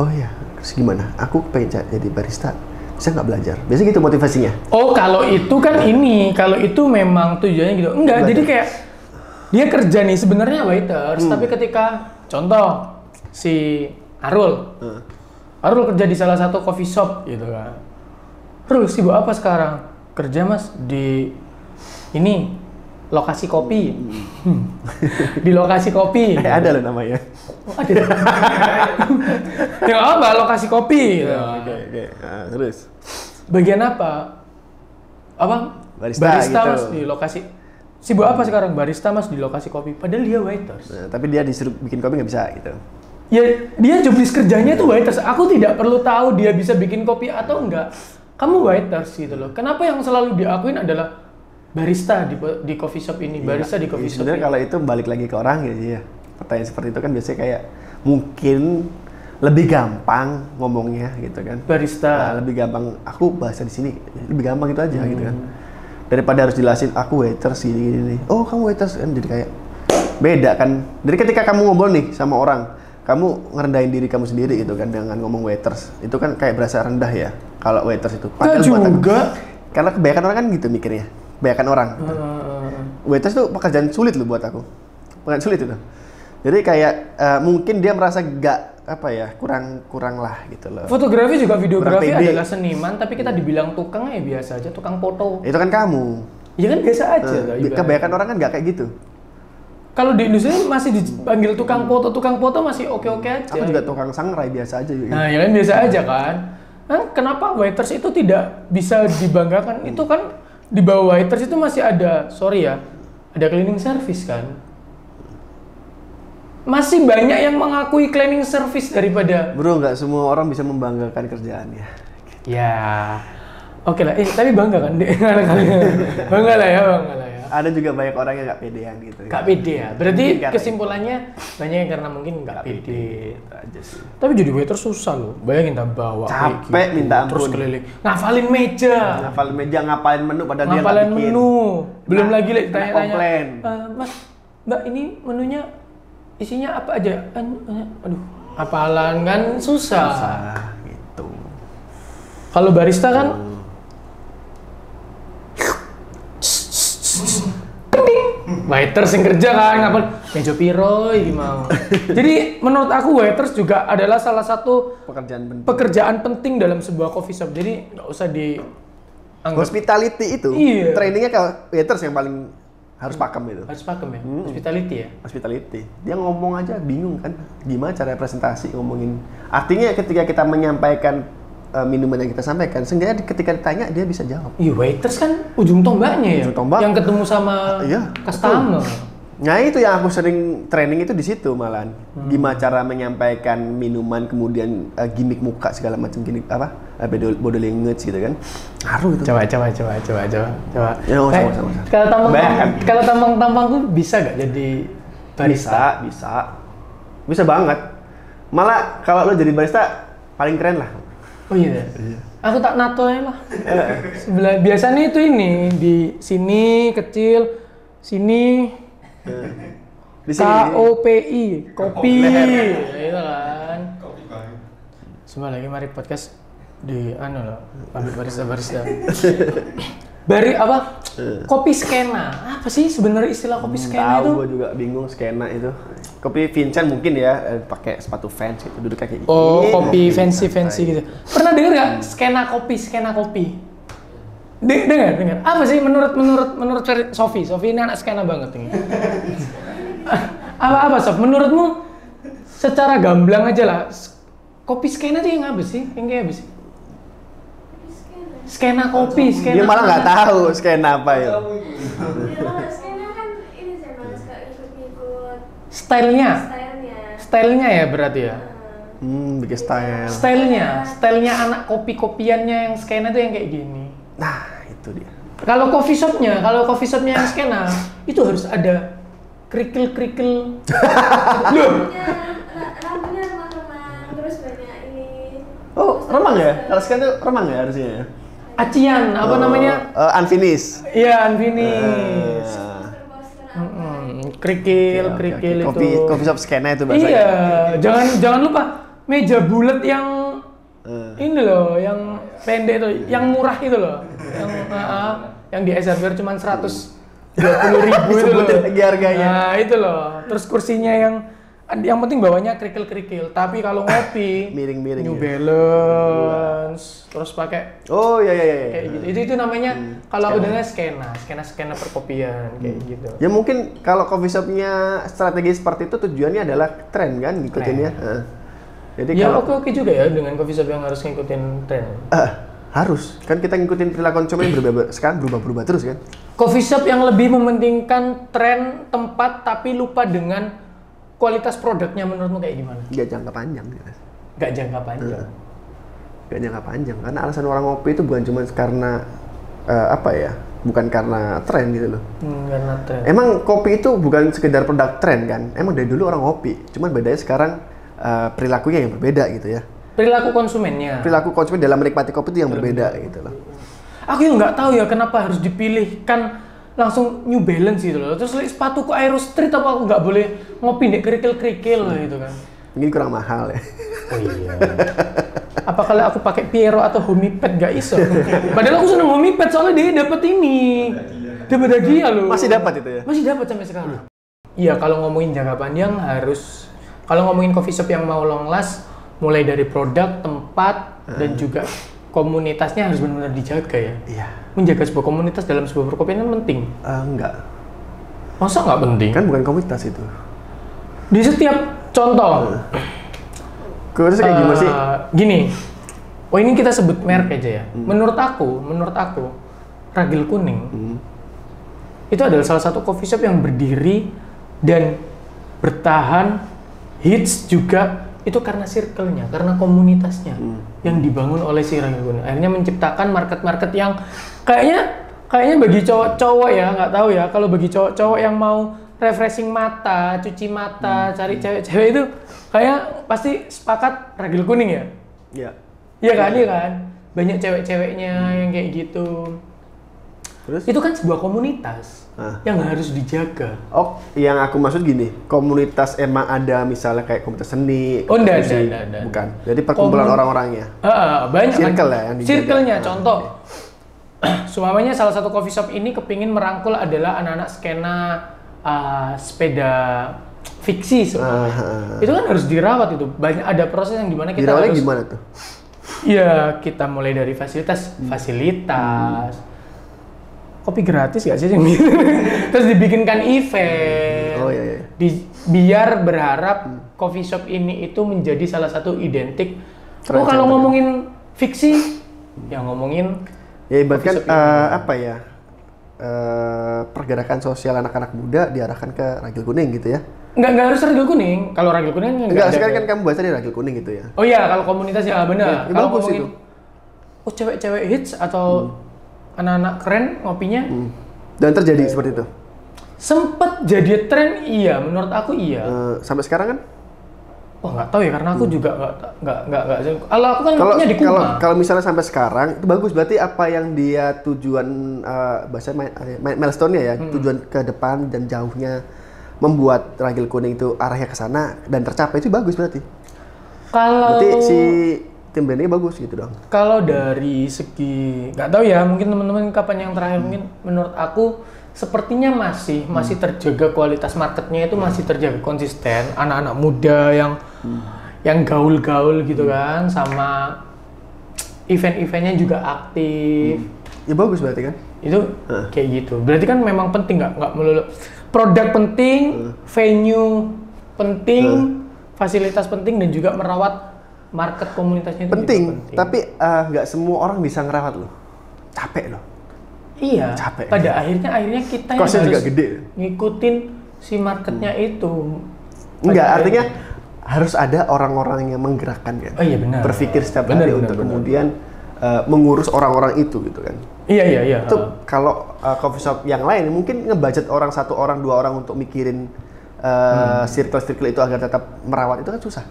Oh iya, terus gimana? Aku pengen jadi barista. Bisa nggak belajar? Biasanya gitu motivasinya. Oh, kalau itu kan kalau itu memang tujuannya gitu. Enggak, belajar. Jadi kayak dia kerja nih sebenarnya waiters, tapi ketika contoh si Arul kerja di salah satu coffee shop gitu kan. Arul sibuk apa sekarang? Kerja Mas di ini lokasi kopi. Di lokasi kopi. Ada loh namanya. Oh, ada. Ya apa lokasi kopi gitu. Oke. Nah, terus bagian apa? Barista gitu. Mas di lokasi. Sibuk apa sekarang? Barista Mas di lokasi kopi. Padahal dia waiters. Nah, tapi dia disuruh bikin kopi nggak bisa gitu. Ya dia jobdesk kerjanya tuh waiters. Aku tidak perlu tahu dia bisa bikin kopi atau enggak. Kamu waiters gitu loh. Kenapa yang selalu diakuin adalah barista di coffee shop ini, barista di coffee shop. Sebenarnya kalau itu balik lagi ke orang ya. Pertanyaan seperti itu kan biasanya kayak mungkin lebih gampang ngomongnya gitu kan. Barista. Nah, lebih gampang. Aku bahasa di sini lebih gampang itu aja gitu kan. Daripada harus jelasin aku waiters gini. Oh kamu waiters kan jadi kayak beda kan. Jadi ketika kamu ngobrol nih sama orang, kamu ngerendahin diri kamu sendiri gitu kan dengan ngomong waiters. Itu kan kayak berasa rendah ya kalau waiters itu. Padahal juga. Karena kebanyakan orang kan gitu mikirnya. Kebanyakan orang. Gitu. Waiters tuh pekerjaan sulit loh buat aku. Pekerjaan sulit itu. Jadi kayak mungkin dia merasa kurang lah gitu loh. Fotografi juga videografi adalah seniman, tapi kita dibilang tukang ya biasa aja, tukang foto. Itu kan kamu. Iya kan biasa aja. Kebanyakan orang kan nggak kayak gitu. Kalau di industri masih dipanggil tukang foto masih oke-oke aja. Aku juga tukang sangrai biasa aja. Nah ya kan biasa aja kan. Nah, kenapa waiters itu tidak bisa dibanggakan? Itu kan di bawah waiters itu masih ada, ada cleaning service kan. Masih banyak yang mengakui cleaning service daripada. Bro, nggak semua orang bisa membanggakan kerjaannya. Ya, oke lah. Tapi bangga kan? Bangga lah ya. Ada juga banyak orang yang nggak pedean gitu. Nggak pede ya. Berarti kesimpulannya banyak yang karena mungkin nggak pede aja sih. Tapi jadi waiter susah loh. Bayangin tak bawa. Capek minta ampun. Terus keliling. Ngafalin meja, ngapalin menu padahal dia nggak bikin. Ngapalin menu. Belum lagi tanya-tanya. Mas, Mbak ini menunya isinya apa aja? Aduh, hafalan kan susah gitu. Kalau barista kan waiters yang kerja kan ngapal meja piro iki mau. Jadi menurut aku waiters juga adalah salah satu pekerjaan penting dalam sebuah coffee shop. Jadi nggak usah hospitality itu. Iya. Trainingnya kalau waiters yang paling harus pakem itu. Harus pakem ya? Hospitality ya? Hospitality. Dia ngomong aja bingung kan, gimana cara presentasi ngomongin. Artinya ketika kita menyampaikan minuman yang kita sampaikan, seenggaknya ketika ditanya dia bisa jawab. Iya, waiters kan ujung tombaknya ya? Ujung tombak. Yang ketemu sama customer. Nah itu yang aku sering training itu di situ malahan. Gimana cara menyampaikan minuman, kemudian gimmick muka segala macam, gimmick body language gitu kan. Ngaruh itu. Coba. Ya, sama. Kalau tampang-tampangku bisa gak jadi barista? Bisa banget. Malah kalau lo jadi barista paling keren lah. Oh iya. Aku tak nato lah. Sebelah biasanya itu ini di sini kecil, sini KOPI, kopi, itu kan. Kopi banget. Semua lagi mari podcast di pabrik barista. Bari apa? Kopi skena. Apa sih sebenarnya istilah kopi skena itu? Gue juga bingung skena itu. Kopi Vincent mungkin ya pakai sepatu Vans gitu, duduk kayak gini. Oh, kopi fancy gitu. Pernah dengar nggak skena kopi? Dengar. Apa sih menurut Sofi ini anak skena banget ini. Apa Sof? Menurutmu secara gamblang aja lah, kopi skena itu yang apa sih? Yang kayak apa sih? skena kopi, skena. Dia malah nggak tahu skena apa ya. Kalau skena kan ini saya Mas kayak ikut-ikut Stylenya ya berarti ya. Bikin style. Stylenya anak kopi-kopiannya yang skena tuh yang kayak gini. Nah, itu dia. Kalau coffee shopnya yang skena itu harus ada kerikil. Loh. Rambutnya remang-remang, terus banyak ini. Oh, remang ya? Kalau skena tuh remang ya harusnya ya? Acian, apa namanya? Unfinished. Iya, unfinished. Kerikil itu. Coffee shop skena itu bahasanya. Iya, jangan lupa meja bulat yang ini loh, yang pendek itu, yang murah itu loh, yang di SRB cuma 120.000 itu loh. Lagi harganya. Nah itu loh. Terus kursinya yang penting bawahnya kerikil. Tapi kalau ngopi miring-miring. New Balance, terus pakai. Oh iya. Kayak gitu. Itu namanya kalau udahnya skena perkopian kayak gitu. Ya mungkin kalau coffee shopnya strategi seperti itu tujuannya adalah tren kan ngikutinnya. Jadi ya kalau oke juga ya dengan coffee shop yang harus ngikutin tren. Harus kan kita ngikutin perilaku konsumen yang sekarang berubah terus kan. Coffee shop yang lebih mementingkan tren tempat tapi lupa dengan kualitas produknya menurutmu kayak gimana? Nggak jangka panjang. Nggak jangka panjang. Nggak jangka panjang karena alasan orang ngopi itu bukan cuma karena bukan karena tren gitu loh. Karena tren. Emang kopi itu bukan sekedar produk tren kan? Emang dari dulu orang ngopi, cuman bedanya sekarang perilakunya yang berbeda gitu ya. Perilaku konsumennya. Perilaku konsumen dalam menikmati kopi itu yang berbeda gitu loh. Aku yang nggak tahu ya kenapa harus dipilihkan langsung New Balance gitu loh. Terus sepatuku Aero Street apa aku nggak boleh ngopi dek kerikil lah gitu kan. Mungkin kurang mahal ya. Oh iya. Apa kalau aku pakai Piero atau Homipet nggak iso? Padahal aku seneng Homipet soalnya dia dapat ini. Dapat hadiah loh. Masih dapat itu ya? Masih dapat sampai sekarang. Iya, kalau ngomongin jangka panjang harus, kalau ngomongin coffee shop yang mau long last, mulai dari produk, tempat, dan juga komunitasnya harus benar-benar dijaga ya. Iya. Menjaga sebuah komunitas dalam sebuah perkopian kan penting. Enggak. Masa nggak penting? Kan bukan komunitas itu. Di setiap contoh. Terus kayak gimana sih? Gini. Oh ini kita sebut merek aja ya. Menurut aku, Ragil Kuning itu adalah salah satu coffee shop yang berdiri dan bertahan, hits juga itu karena circle-nya, karena komunitasnya yang dibangun oleh si Ragil Kuning. Akhirnya menciptakan market-market yang kayaknya bagi cowok-cowok ya, nggak tahu ya, kalau bagi cowok-cowok yang mau refreshing mata, cuci mata, cari cewek-cewek itu kayak pasti sepakat Ragil Kuning ya. Iya. Iya kan? Banyak cewek-ceweknya yang kayak gitu. Terus? Itu kan sebuah komunitas yang harus dijaga. Oh, yang aku maksud gini, komunitas emang ada misalnya kayak komunitas seni. Oh, enggak. Bukan. Jadi perkumpulan orang-orangnya. Banyak circle kan? ya yang dijaga. Circle-nya, contoh. Sumamanya salah satu coffee shop ini kepingin merangkul adalah anak-anak skena sepeda fiksi sebenarnya. Itu kan harus dirawat itu. Banyak ada proses yang dimana kita dirawatnya harus. Gimana tuh? Iya, kita mulai dari fasilitas. Kopi gratis gak sih? Terus dibikinkan event. Oh iya. Biar berharap coffee shop ini itu menjadi salah satu identik. Keren, kalau ngomongin fiksi, ya ngomongin. Ya ibaratkan pergerakan sosial anak-anak muda diarahkan ke Ragil Kuning gitu ya? Nggak harus Ragil Kuning. Kalau Ragil Kuning enggak, sekarang kan kamu bahas tadi Ragil Kuning gitu ya? Oh iya, kalau komunitas ya benar. Ya, kalau bagus ngomongin, itu. Cewek-cewek hits atau anak-anak keren ngopinya. Dan terjadi seperti itu? Sempet jadi tren, iya. Menurut aku iya. Sampai sekarang kan? Oh nggak tahu ya, karena aku juga nggak. Kalau aku kan ngopinya di Kuma. Kalau misalnya sampai sekarang itu bagus, berarti apa yang dia tujuan bahasa milestone-nya ya, tujuan ke depan dan jauhnya membuat Ragil Kuning itu arahnya ke sana dan tercapai itu bagus berarti. Berarti si tim brandnya bagus gitu dong. Kalau dari segi nggak tahu ya, mungkin teman-teman kapan yang terakhir mungkin menurut aku sepertinya masih terjaga kualitas marketnya itu masih terjaga konsisten. Anak-anak muda yang gaul-gaul gitu kan, sama event-eventnya juga aktif. Ya bagus berarti kan? Itu kayak gitu. Berarti kan memang penting nggak melulu produk penting, venue penting, fasilitas penting dan juga merawat market komunitasnya itu penting. juga penting. Tapi nggak semua orang bisa ngerawat loh. capek loh. Iya. Capek. Pada akhirnya kita yang Kosnya juga harus gede. ngikutin si marketnya itu. Enggak, artinya harus ada orang-orang yang menggerakkan kan. Oh iya benar. Berpikir setiap hari untuk kemudian mengurus orang-orang itu gitu kan. Iya. Itu kalau coffee shop yang lain mungkin ngebudget orang 1 orang 2 orang untuk mikirin circle itu agar tetap merawat itu kan susah.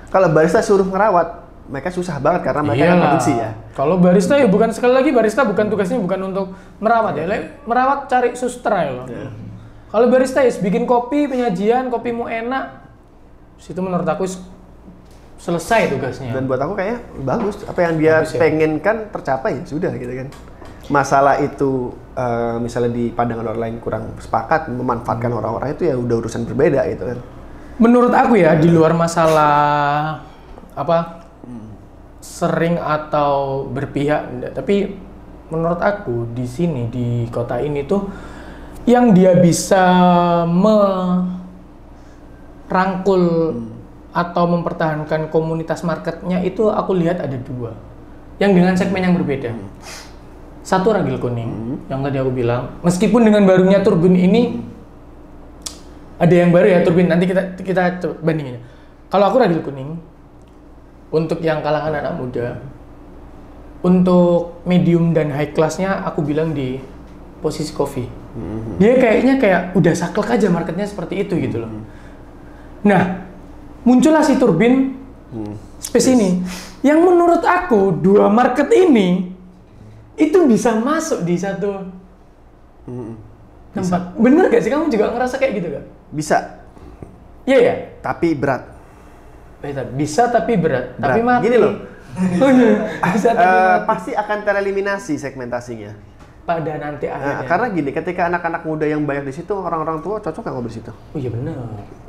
Kalau barista suruh ngerawat, mereka susah banget karena mereka kan produksi ya. Kalau barista ya bukan, sekali lagi barista bukan tugasnya bukan untuk merawat ya. Merawat cari suster ya loh. Yeah. Kalau barista ya bikin kopi, penyajian, kopimu enak. Situ menurut aku selesai tugasnya. Dan buat aku kayaknya bagus. Apa yang dia pengen kan tercapai ya sudah gitu kan. Masalah itu misalnya di pandangan orang lain kurang sepakat memanfaatkan orang-orang itu ya udah urusan berbeda gitu kan. Menurut aku ya di luar masalah sering atau berpihak, tapi menurut aku di sini di kota ini tuh yang dia bisa merangkul atau mempertahankan komunitas marketnya itu aku lihat ada 2 yang dengan segmen yang berbeda. Satu ragil kuning yang tadi aku bilang, meskipun dengan barunya Turbin ini ada yang baru ya Turbin, nanti kita coba bandingin. Kalau aku ragil kuning untuk yang kalangan anak muda, untuk medium dan high class-nya aku bilang di posisi coffee. Dia kayaknya kayak udah saklek aja marketnya seperti itu gitu loh. Nah, muncullah si Turbin Space ini yang menurut aku 2 market ini itu bisa masuk di satu tempat. Bener gak sih? Kamu juga ngerasa kayak gitu gak? Bisa. Iya ya? Tapi berat. Bisa tapi berat. Tapi mati. Gini loh. Bisa tapi mati. Pasti akan tereliminasi segmentasinya. Pada nanti akhirnya. Karena gini, ketika anak-anak muda yang banyak di situ, orang-orang tua cocok nggak ngobrol di situ? Oh iya benar.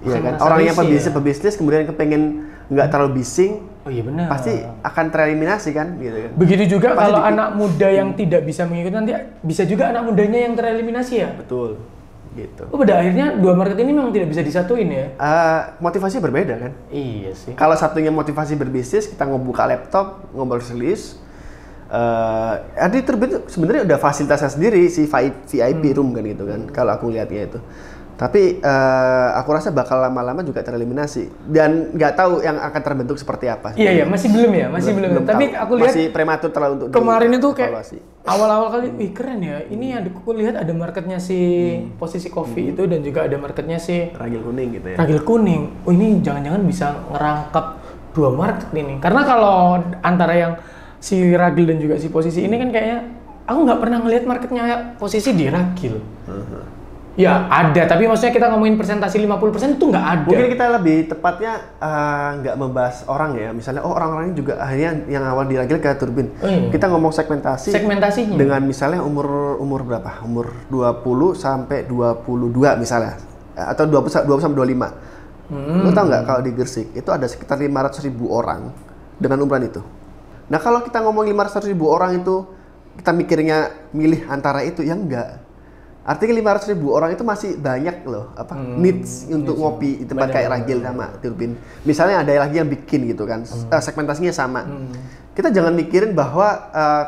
Iya kan? Orang yang pebisnis kemudian kepengen nggak terlalu bising. Oh iya benar. Pasti akan tereliminasi kan, gitu kan? Begitu juga pasti kalau anak muda yang tidak bisa mengikuti, nanti bisa juga anak mudanya yang tereliminasi ya. Betul. Gitu. Oh pada akhirnya 2 market ini memang tidak bisa disatuin ya? Motivasi berbeda kan? Iya sih. Kalau satunya motivasi berbisnis, kita ngebuka laptop, ngobrol serius. Di Turbin sebenarnya udah fasilitasnya sendiri si VIP room kan gitu kan. Kalau aku lihatnya itu. Tapi aku rasa bakal lama-lama juga tereliminasi dan nggak tahu yang akan terbentuk seperti apa. Iya masih belum ya, belum. Tapi aku lihat masih prematur terlalu untuk kemarin itu kayak awal-awal kali, wih keren ya. Ini aku lihat ada marketnya si posisi coffee itu dan juga ada marketnya si ragil kuning gitu ya. Ragil kuning. Oh ini jangan-jangan bisa ngerangkap 2 market ini. Karena kalau antara yang si ragil dan juga si posisi ini kan kayaknya aku nggak pernah ngelihat marketnya posisi di ragil. Ya ada, tapi maksudnya kita ngomongin persentase 50% itu nggak ada. Mungkin kita lebih tepatnya nggak membahas orang ya, misalnya orang-orang ini juga akhirnya yang awal di ragil ke Turbin. Kita ngomong segmentasinya dengan misalnya umur berapa? Umur 20 sampai 22 misalnya, atau 20 sampai 25. Lo tau nggak kalau di Gresik itu ada sekitar 500.000 orang dengan umuran itu. Nah kalau kita ngomong 500.000 orang itu, kita mikirnya milih antara itu, ya enggak. Artinya 500.000 orang itu masih banyak loh, needs untuk ngopi di tempat kayak ragil sama Turbin. Misalnya ada lagi yang bikin gitu kan, segmentasinya sama. Kita jangan mikirin bahwa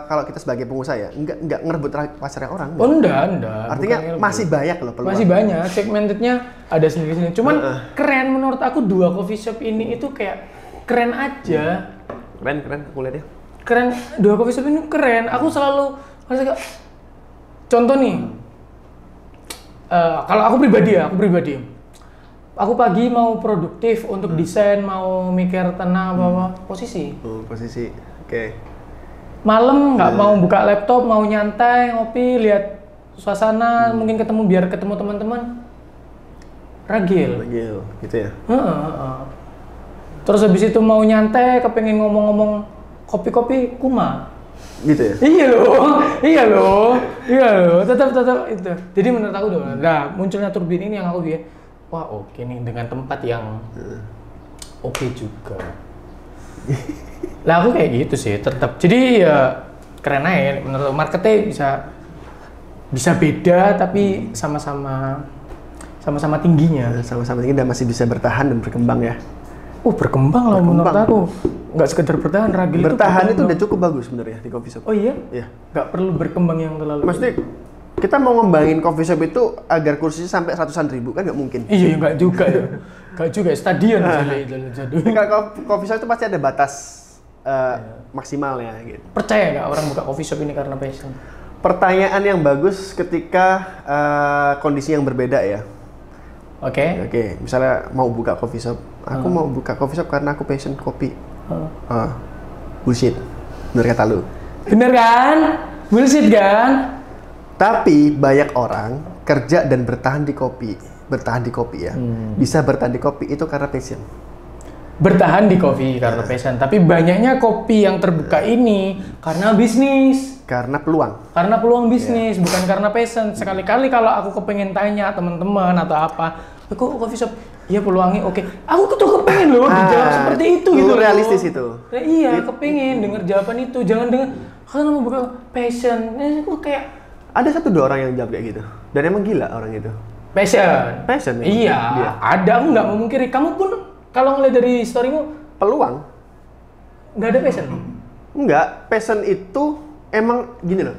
kalau kita sebagai pengusaha ya, enggak ngerebut pasarnya orang. Oh enggak. Artinya masih banyak loh peluang. Masih banyak, segmentednya ada sendiri-sendiri. Cuman keren menurut aku 2 coffee shop ini itu kayak keren aja. Keren aku lihat ya. Keren, 2 coffee shop ini keren. Aku selalu merasa kayak, contoh nih, kalau aku pribadi, aku pagi mau produktif untuk desain, mau mikir tenang apa posisi. Posisi, oke. Malam nggak mau buka laptop, mau nyantai, ngopi, lihat suasana, mungkin biar ketemu teman-teman. Ragil, gitu ya. Terus habis itu mau nyantai, kepengen ngomong-ngomong kopi-kopi, kuma. Gitu ya? Iya loh, tetap itu. Jadi menurut aku munculnya Turbin ini yang aku pikir, wah oke nih dengan tempat yang oke juga. Lah aku kayak gitu sih, tetap. Jadi ya keren aja, menurut marketnya bisa beda tapi sama-sama tingginya. Sama-sama tinggi dan masih bisa bertahan dan berkembang ya. Berkembang lah menurut aku. Nggak sekedar bertahan, ragil bertahan itu udah cukup bagus sebenarnya di coffee shop. Oh iya? Iya. Nggak perlu berkembang yang terlalu. Maksudnya kita mau ngembangin coffee shop itu agar kursinya sampai ratusan ribu kan nggak mungkin. Iya, nggak juga ya. Nggak juga, stadion jadul. Kalau coffee shop itu pasti ada batas maksimalnya gitu. Percaya nggak orang buka coffee shop ini karena passion? Pertanyaan yang bagus ketika kondisi yang berbeda ya. Oke, misalnya mau buka coffee shop. Aku mau buka coffee shop karena aku passion kopi. Bullshit. Bener kata lu. Bener kan? Bullshit kan? Tapi banyak orang kerja dan bertahan di kopi ya. Bisa bertahan di kopi itu karena passion. Bertahan di kopi karena passion, tapi banyaknya kopi yang terbuka ini karena bisnis. Karena peluang. Karena peluang bisnis, bukan karena passion. Sekali-kali kalau aku kepengen tanya teman-teman atau apa, kok coffee shop? Iya peluangnya oke. Aku tuh kepengen loh dijawab seperti itu gitu. Realistis itu. Iya, kepengen denger jawaban itu. Jangan dengar kalau mau buka passion. Aku kayak ada 1-2 orang yang jawab kayak gitu. Dan emang gila orang itu. Passion. Iya, dia. Ada. Aku nggak memungkiri. Kamu pun kalau ngeliat dari storymu peluang. Nggak ada passion? Enggak. Passion itu emang gini loh.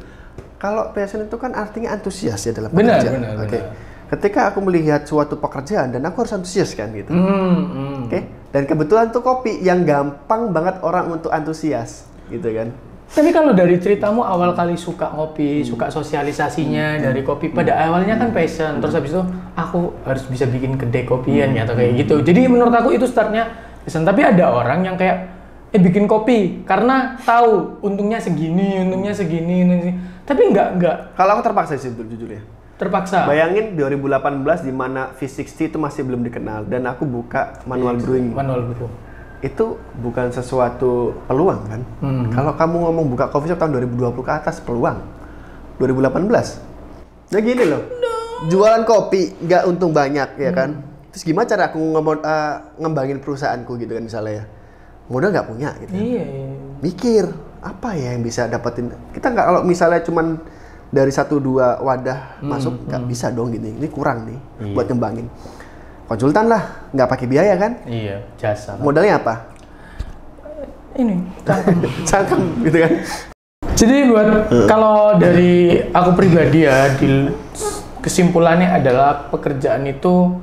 Kalau passion itu kan artinya antusias ya dalam pekerjaan. Benar. Oke. Ketika aku melihat suatu pekerjaan dan aku harus antusias kan gitu. Oke. Dan kebetulan tuh kopi yang gampang banget orang untuk antusias gitu kan. Tapi kalau dari ceritamu awal kali suka ngopi, suka sosialisasinya dari kopi, pada awalnya kan passion, terus habis itu aku harus bisa bikin kedai kopian ya atau kayak gitu. Jadi menurut aku itu startnya passion. Tapi ada orang yang kayak bikin kopi karena tahu untungnya segini. Tapi enggak. Kalau aku terpaksa sih jujur ya. Terpaksa. Bayangin 2018 di mana V60 itu masih belum dikenal dan aku buka manual brewing. Itu bukan sesuatu peluang kan? Kalau kamu ngomong buka coffee shop tahun 2020 ke atas peluang. 2018. Nah gini loh. Jualan kopi nggak untung banyak ya kan? Terus gimana cara aku ngembangin perusahaanku gitu kan misalnya ya? Modal nggak punya gitu. Iya. Mikir apa ya yang bisa dapetin? Kita nggak kalau misalnya cuman dari 1-2 wadah masuk nggak bisa dong gini. Ini kurang nih buat ngembangin. Konsultan lah, nggak pakai biaya kan? Iya, jasa. Modalnya apa? Ini, cangkem gitu kan? Jadi buat kalau dari aku pribadi ya, kesimpulannya adalah pekerjaan itu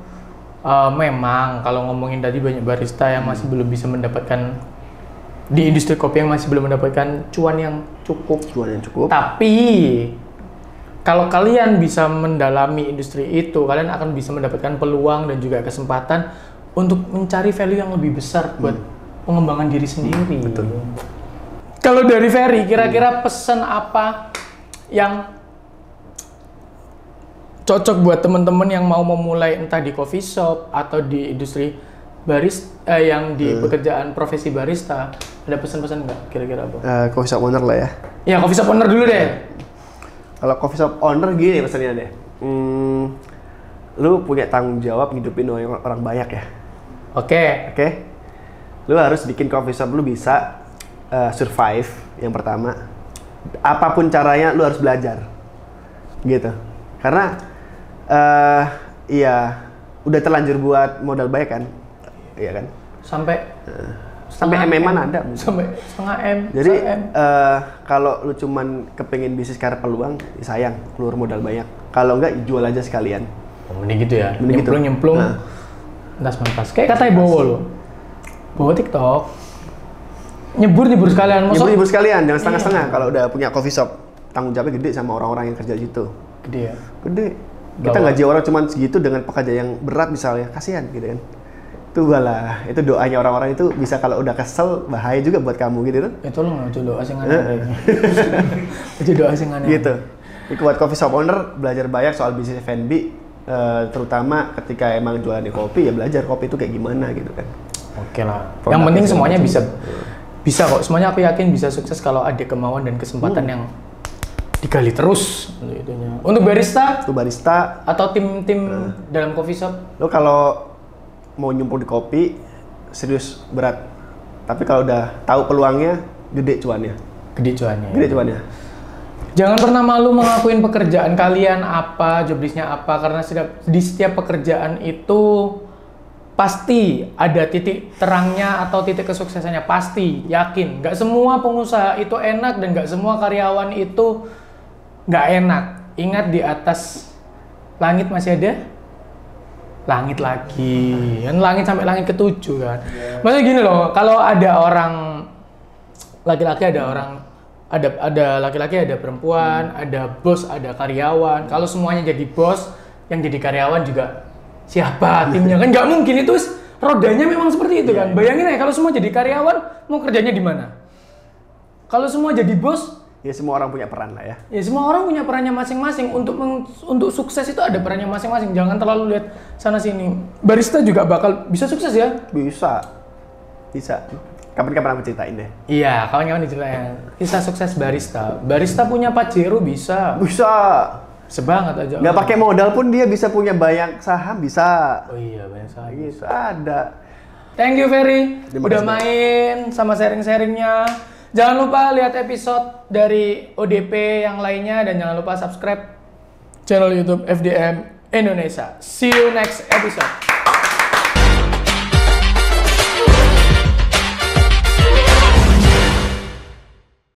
memang kalau ngomongin tadi banyak barista yang masih belum bisa mendapatkan di industri kopi yang masih belum mendapatkan cuan yang cukup. Tapi kalau kalian bisa mendalami industri itu, kalian akan bisa mendapatkan peluang dan juga kesempatan untuk mencari value yang lebih besar buat pengembangan diri sendiri. Betul. Kalau dari Ferry, kira-kira pesan apa yang cocok buat teman-teman yang mau memulai entah di coffee shop atau di industri barista yang di pekerjaan profesi barista? Ada pesan-pesan nggak kira-kira apa? Coffee shop owner lah ya. Ya, coffee shop owner dulu deh. Kalau coffee shop owner gini pesannya deh. Lu punya tanggung jawab ngidupin orang banyak ya. Oke. Lu harus bikin coffee shop lu bisa survive yang pertama. Apapun caranya lu harus belajar. Gitu. Karena iya udah terlanjur buat modal banyak kan. Iya kan? Sampai MM-an ada. Sampai setengah M. Jadi kalau lu cuman kepengen bisnis karena peluang, ya sayang keluar modal banyak. Kalau enggak jual aja sekalian. Mending gitu ya. Nyemplung. Tas. Kayak katanya Bowo lo. Bowo TikTok. Nyebur sekalian. Nyebur sekalian, jangan setengah-setengah. Kalau udah punya coffee shop, tanggung jawabnya gede sama orang-orang yang kerja di situ. Gede ya. Kita gaji orang cuman segitu dengan pekerja yang berat misalnya, kasihan gitu kan. Itu doanya orang-orang itu bisa kalau udah kesel bahaya juga buat kamu gitu tuh. Itu lo nggak doa sing aneh. Itu doa sing aneh. Gitu. Buat coffee shop owner belajar banyak soal bisnis F&B, terutama ketika emang jualan di kopi ya belajar kopi itu kayak gimana gitu kan. Oke lah. Yang penting semuanya bisa kok. Semuanya aku yakin bisa sukses kalau ada kemauan dan kesempatan yang digali terus untuk barista. Untuk barista atau tim dalam coffee shop. Lo kalau mau nyumpul di kopi serius berat, tapi kalau udah tahu peluangnya gede cuannya. Jangan pernah malu mengakuin pekerjaan kalian apa, job desk-nya apa, karena di setiap pekerjaan itu pasti ada titik terangnya atau titik kesuksesannya, pasti, yakin. Nggak semua pengusaha itu enak dan nggak semua karyawan itu nggak enak. Ingat, di atas langit masih ada langit lagi, kan langit sampai langit ketujuh kan. Maksudnya gini loh, kalau ada orang laki-laki, ada laki-laki, ada perempuan, ada bos, ada karyawan. Kalau semuanya jadi bos, yang jadi karyawan juga siapa timnya, kan nggak mungkin. Itu rodanya memang seperti itu kan. Bayangin aja kalau semua jadi karyawan, mau kerjanya di mana? Kalau semua jadi bos, ya semua orang punya peran lah ya. Ya semua orang punya perannya masing-masing. Untuk sukses itu ada perannya masing-masing. Jangan terlalu lihat sana sini. Barista juga bakal bisa sukses ya? Bisa. Kapan-kapan aku ceritain deh. Iya, kawan-kawan diceritain. Kisah sukses barista. Barista punya Pajero bisa. Bisa. Sebanget aja. Nggak pakai modal pun dia bisa punya banyak saham, bisa. Oh iya, banyak saham. Bisa ada. Thank you Ferry. Terima Udah kasih, main sama sharing-sharingnya. Jangan lupa lihat episode dari ODP yang lainnya dan jangan lupa subscribe channel YouTube FDM Indonesia. See you next episode.